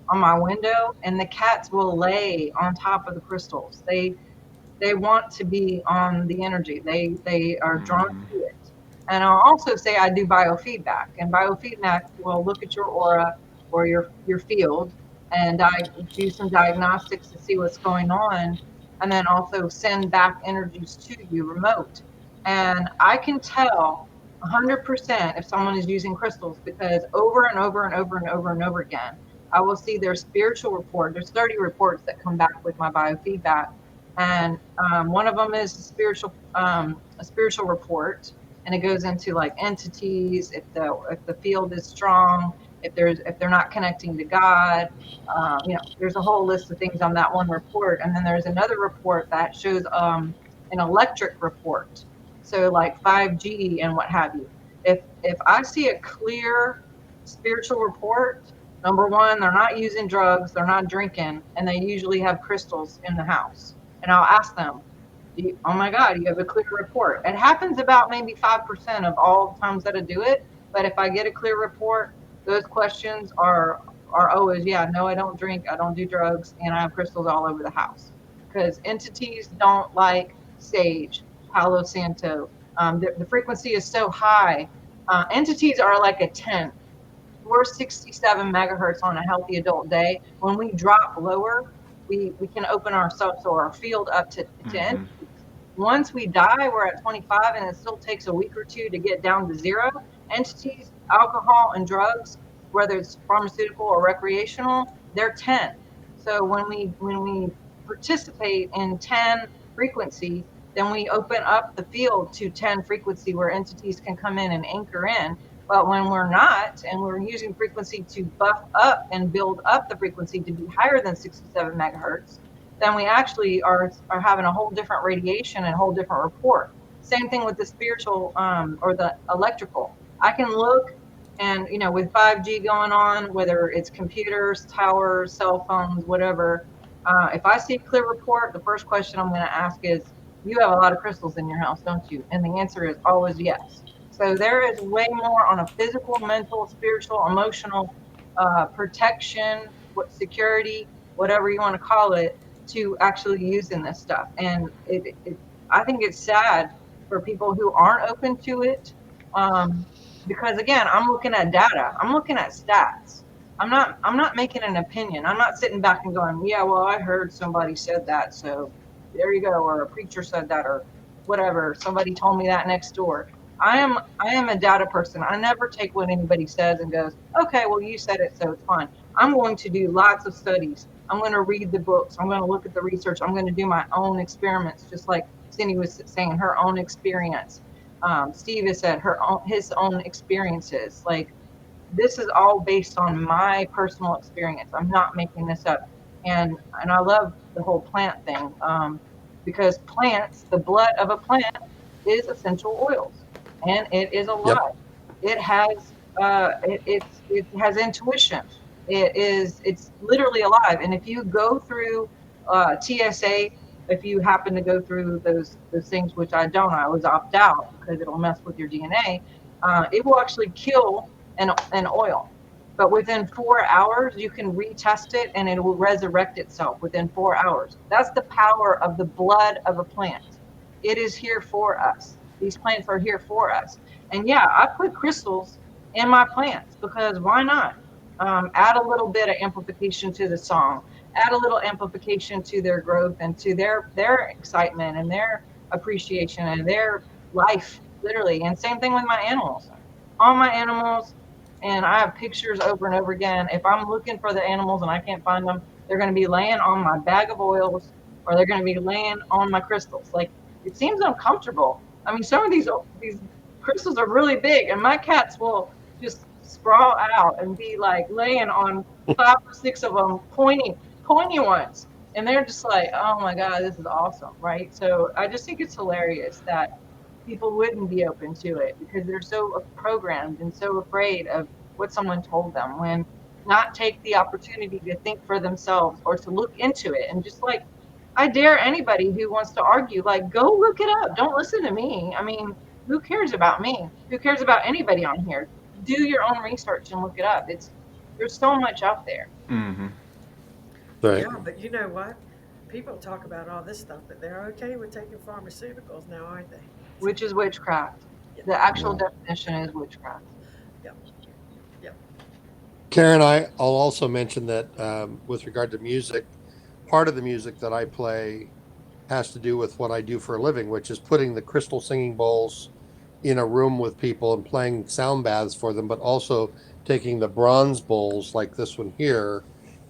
S3: on my window, and the cats will lay on top of the crystals. They want to be on the energy. They are drawn
S2: Hmm.
S3: to it. And I'll also say I do biofeedback, and biofeedback will look at your aura or your field, and I do some diagnostics to see what's going on, and then also send back energies to you remote. And I can tell 100% if someone is using crystals because over and over and over and over and over again, I will see their spiritual report. There's 30 reports that come back with my biofeedback, and one of them is a spiritual report, and it goes into like entities, if the field is strong, if they're not connecting to God. There's a whole list of things on that one report, and then there's another report that shows an electric report, so like 5G and what have you. If I see a clear spiritual report, number one, they're not using drugs, they're not drinking, and they usually have crystals in the house. And I'll ask them, oh my God, you have a clear report. It happens about maybe 5% of all times that I do it. But if I get a clear report, those questions are always, yeah, no, I don't drink, I don't do drugs, and I have crystals all over the house. Because entities don't like sage, Palo Santo. The frequency is so high. Entities are like a 10. We're 67 megahertz on a healthy adult day. When we drop lower, we can open ourselves or our field up to
S2: Hmm.
S3: entities. Once we die, we're at 25, and it still takes a week or two to get down to zero. Entities, alcohol, and drugs, whether it's pharmaceutical or recreational, they're 10. So when we participate in 10 frequency, then we open up the field to 10 frequency where entities can come in and anchor in. But when we're not, and we're using frequency to buff up and build up the frequency to be higher than 67 megahertz, then we actually are having a whole different radiation and a whole different report. Same thing with the spiritual or the electrical. I can look, and with 5G going on, whether it's computers, towers, cell phones, whatever, if I see a clear report, the first question I'm going to ask is, you have a lot of crystals in your house, don't you? And the answer is always yes. So there is way more on a physical, mental, spiritual, emotional protection, security, whatever you want to call it, to actually using this stuff. And I think it's sad for people who aren't open to it, um, because again, I'm looking at data, I'm looking at stats. I'm not making an opinion. I'm not sitting back and going, yeah, well, I heard somebody said that, so there you go, or a preacher said that, or whatever. Somebody told me that next door. I am a data person. I never take what anybody says and goes, okay, well, you said it, so it's fine. I'm going to do lots of studies. I'm going to read the books. I'm going to look at the research. I'm going to do my own experiments, just like Cindy was saying, her own experience. Steve has said his own experiences. Like, this is all based on my personal experience. I'm not making this up. And I love the whole plant thing, because plants, the blood of a plant is essential oils, and it is alive.
S2: Yep.
S3: It has it has intuition. It's literally alive. And if you go through TSA, if you happen to go through those things, which I don't, I always opt out because it'll mess with your DNA. It will actually kill an oil. But within 4 hours, you can retest it and it will resurrect itself within 4 hours. That's the power of the blood of a plant. It is here for us. These plants are here for us. And yeah, I put crystals in my plants because why not? Add a little bit of amplification to the song, add a little amplification to their growth and to their excitement and their appreciation and their life, literally. And same thing with my animals. All my animals, and I have pictures over and over again. If I'm looking for the animals and I can't find them, they're going to be laying on my bag of oils, or they're going to be laying on my crystals. Like, it seems uncomfortable. I mean, some of these crystals are really big, and my cats will just sprawl out and be like laying on 5 or 6 of them, pointy ones. and they're just like, oh my God, this is awesome, right? So I just think it's hilarious that people wouldn't be open to it because they're so programmed and so afraid of what someone told them, when not take the opportunity to think for themselves or to look into it. And just like, I dare anybody who wants to argue, like, go look it up. Don't listen to me. I mean, who cares about me? Who cares about anybody on here? Do your own research and look it up. There's so much out there.
S2: Hmm.
S4: Right.
S1: Yeah, but you know what? People talk about all this stuff, but they're okay with taking pharmaceuticals now, aren't they?
S3: Which is witchcraft.
S1: Yeah.
S3: The actual
S5: Yeah.
S3: definition is witchcraft.
S1: Yep. Yep.
S4: Karen, I'll also mention that with regard to music, part of the music that I play has to do with what I do for a living, which is putting the crystal singing bowls in a room with people and playing sound baths for them, but also taking the bronze bowls like this one here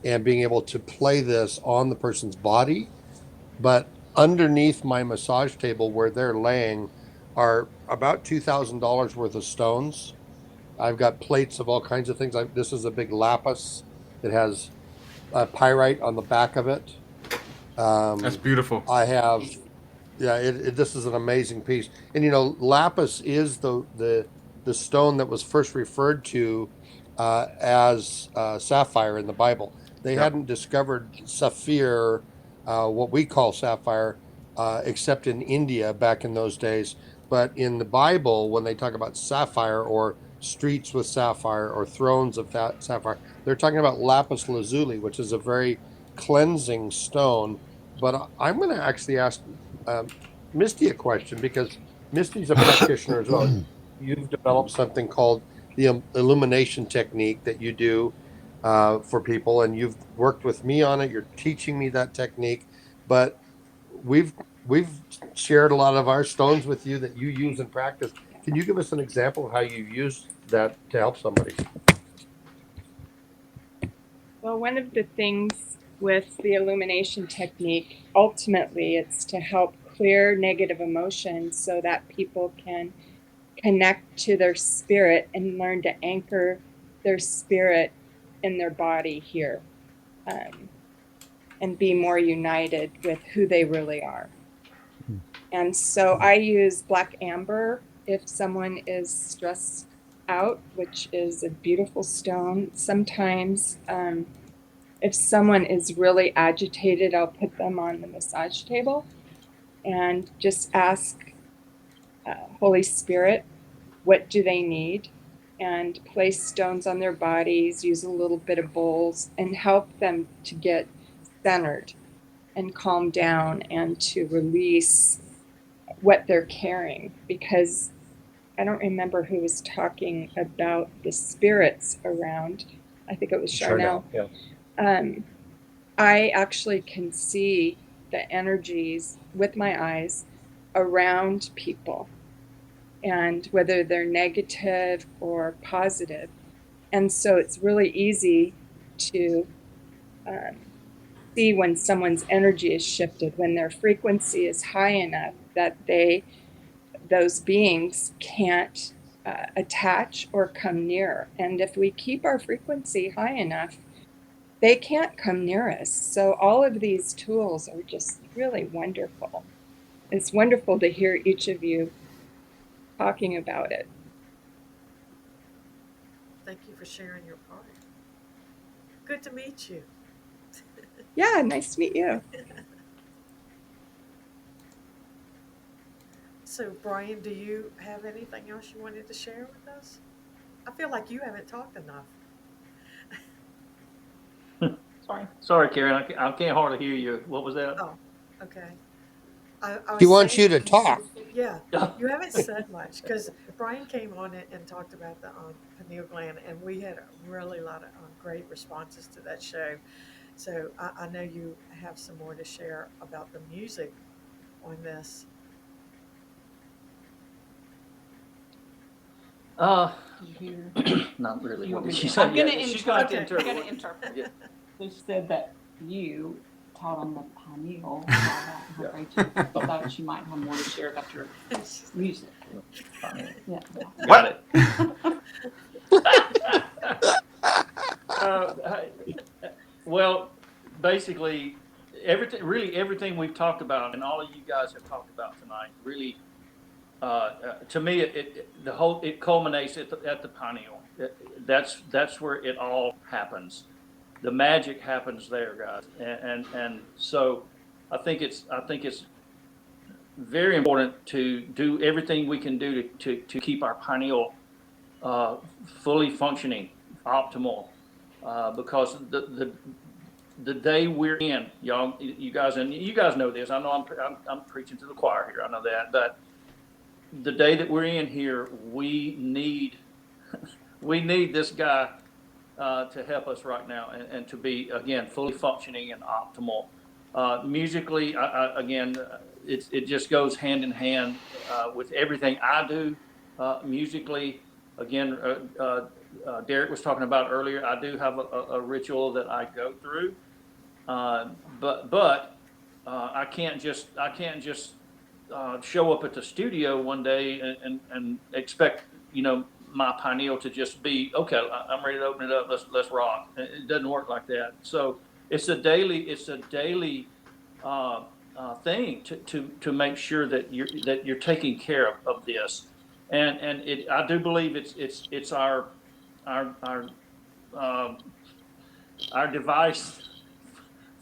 S4: and being able to play this on the person's body. But underneath my massage table where they're laying are about $2,000 worth of stones. I've got plates of all kinds of things. This is a big lapis. It has pyrite on the back of it.
S2: That's
S4: Um,
S2: beautiful.
S4: I have, yeah. This is an amazing piece, and lapis is the stone that was first referred to as sapphire in the Bible. They
S2: Yep.
S4: hadn't discovered sapphire, what we call sapphire, except in India back in those days. But in the Bible, when they talk about sapphire or streets with sapphire or thrones of sapphire, they're talking about lapis lazuli, which is a very cleansing stone. But I'm going to actually ask um, Misty a question, because Misty's a practitioner as well. You've developed something called the illumination technique that you do for people, and you've worked with me on it. You're teaching me that technique, but we've we've shared a lot of our stones with you that you use in practice. Can you give us an example of how you use that to help somebody?
S8: Well, one of the things with the illumination technique, ultimately, it's to help clear negative emotions so that people can connect to their spirit and learn to anchor their spirit in their body here, and be more united with who they really are. And so I use black amber if someone is stressed out, which is a beautiful stone. Sometimes, if someone is really agitated, I'll put them on the massage table and just ask Holy Spirit, what do they need? And place stones on their bodies, use a little bit of bowls, and help them to get centered and calm down and to release what they're carrying. Because I don't remember who was talking about the spirits around. I think it was Charnel.
S6: Yeah.
S8: I actually can see the energies with my eyes around people, and whether they're negative or positive. And so it's really easy to see when someone's energy is shifted, when their frequency is high enough that those beings can't attach or come near. And if we keep our frequency high enough, they can't come near us. So all of these tools are just really wonderful. It's wonderful to hear each of you talking about it.
S1: Thank you for sharing your part. Good to meet you.
S8: Yeah, nice to meet you.
S1: So, Brian, do you have anything else you wanted to share with us? I feel like you haven't talked enough.
S6: Sorry, Karen. I can't hardly hear you. What was that?
S1: Oh, okay. I
S4: He
S1: was
S4: wants you
S1: saying,
S4: to talk.
S1: yeah, you haven't said much because Brian came on it and talked about the pineal gland, and we had a really lot of great responses to that show. So I know you have some more to share about the music on this.
S7: Here.
S6: Not really.
S7: You
S6: What
S7: want me
S6: did
S7: to-
S6: she say?
S7: I'm gonna
S6: Yeah, she's
S7: interpret.
S6: got to
S1: Okay.
S7: I'm gonna
S6: interpret.
S7: interpret.
S6: Yeah.
S7: They said that you taught on the pineal. How great you thought she might have more to share about your music. Yeah.
S6: Got it. Well, basically, everything we've talked about, and all of you guys have talked about tonight, really, to me, it culminates at the pineal. That's where it all happens. The magic happens there, guys, and so I think it's very important to do everything we can do to keep our pineal fully functioning, optimal, because the day we're in, y'all, you guys, and you guys know this. I know I'm preaching to the choir here. I know that, but the day that we're in here, we need this guy to help us right now, and to be again fully functioning and optimal. Musically, again, it just goes hand in hand with everything I do musically. Again, Derek was talking about earlier. I do have a ritual that I go through, but I can't just show up at the studio one day and expect my pineal to just be okay. I'm ready to open it up. Let's rock. It doesn't work like that. So it's a daily thing to make sure that you're taking care of this, and I do believe it's our um, our device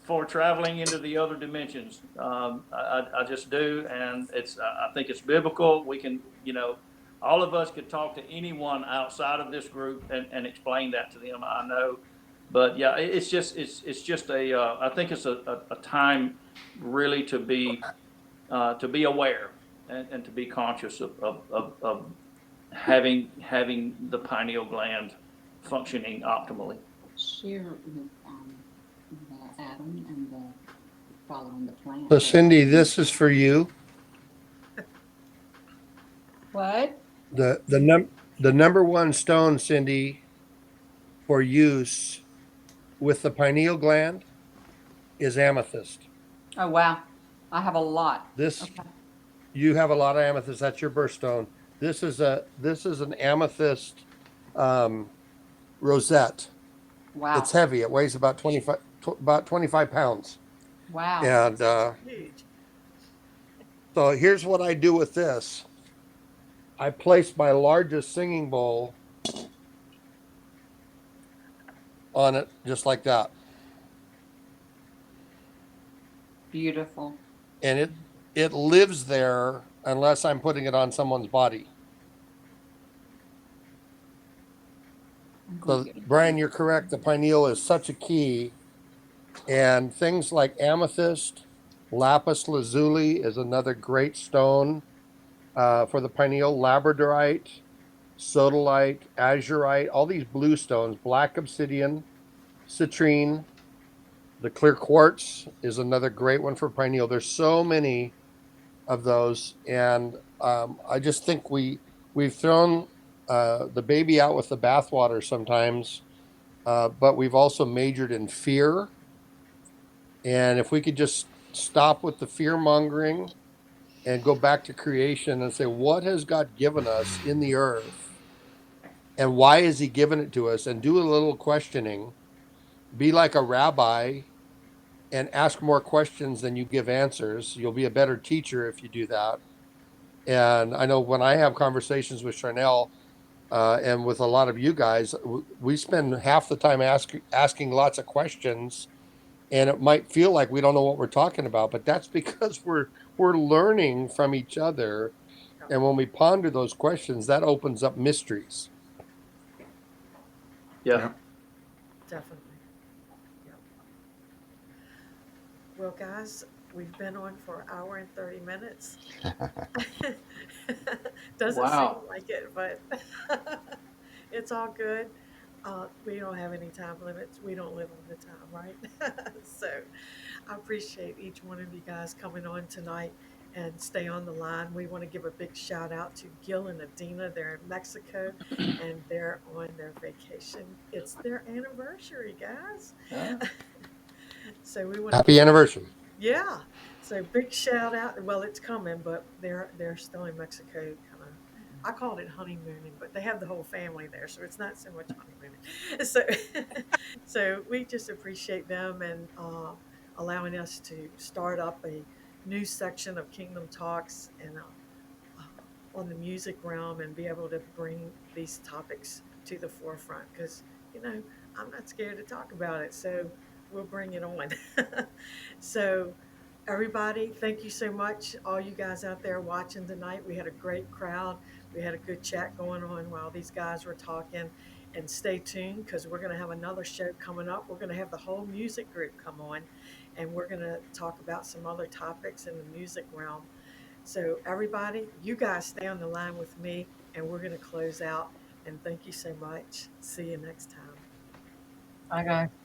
S6: for traveling into the other dimensions. I just do, and I think it's biblical. We can, all of us could talk to anyone outside of this group and explain that to them. I know, but yeah, it's just I think it's a time really to be aware and to be conscious of having the pineal gland functioning optimally.
S9: Share with Adam and following the plan.
S4: So Cindy, this is for you.
S8: What?
S4: The number one stone, Cindy, for use with the pineal gland is amethyst.
S7: Oh, wow. I have a lot.
S4: This
S7: Okay.
S4: You have a lot of amethyst. That's your birthstone. This is an amethyst rosette.
S7: Wow.
S4: It's heavy. It weighs about 25 pounds.
S7: Wow.
S4: And
S1: Huge.
S4: so here's what I do with this. I place my largest singing bowl on it, just like that.
S7: Beautiful.
S4: And it lives there unless I'm putting it on someone's body. So, Brian, you're correct. The pineal is such a key. And things like amethyst, lapis lazuli is another great stone for the pineal. Labradorite, sodalite, azurite, all these blue stones, black obsidian, citrine, the clear quartz is another great one for pineal. There's so many of those, and I just think we've thrown the baby out with the bathwater sometimes, but we've also majored in fear. And if we could just stop with the fear mongering and go back to creation and say, what has God given us in the earth? And why has he given it to us? And do a little questioning. Be like a rabbi and ask more questions than you give answers. You'll be a better teacher if you do that. And I know when I have conversations with Charnel and with a lot of you guys, we spend half the time asking lots of questions, and it might feel like we don't know what we're talking about, but that's because we're learning from each other. And when we ponder those questions, that opens up mysteries.
S6: Yeah.
S1: Definitely. Yep. Well, guys, we've been on for an hour and 30 minutes. Doesn't
S6: Wow.
S1: seem like it, but it's all good. We don't have any time limits. We don't live on the time, right? So I appreciate each one of you guys coming on tonight and stay on the line. We want to give a big shout out to Gil and Adina. They're in Mexico and they're on their vacation. It's their anniversary, guys.
S6: Yeah.
S1: So we want
S4: Happy anniversary.
S1: yeah. So big shout out. Well, it's coming, but they're still in Mexico. Kind of, I called it honeymooning, but they have the whole family there, so it's not so much honeymooning. So, so we just appreciate them, and allowing us to start up a new section of Kingdom Talks and on the music realm and be able to bring these topics to the forefront because, I'm not scared to talk about it. So we'll bring it on. So, everybody, thank you so much. All you guys out there watching tonight, we had a great crowd. We had a good chat going on while these guys were talking. And stay tuned because we're going to have another show coming up. We're going to have the whole music group come on and we're going to talk about some other topics in the music realm. So, everybody, you guys stay on the line with me and we're going to close out. And thank you so much. See you next time.
S3: Bye, guys.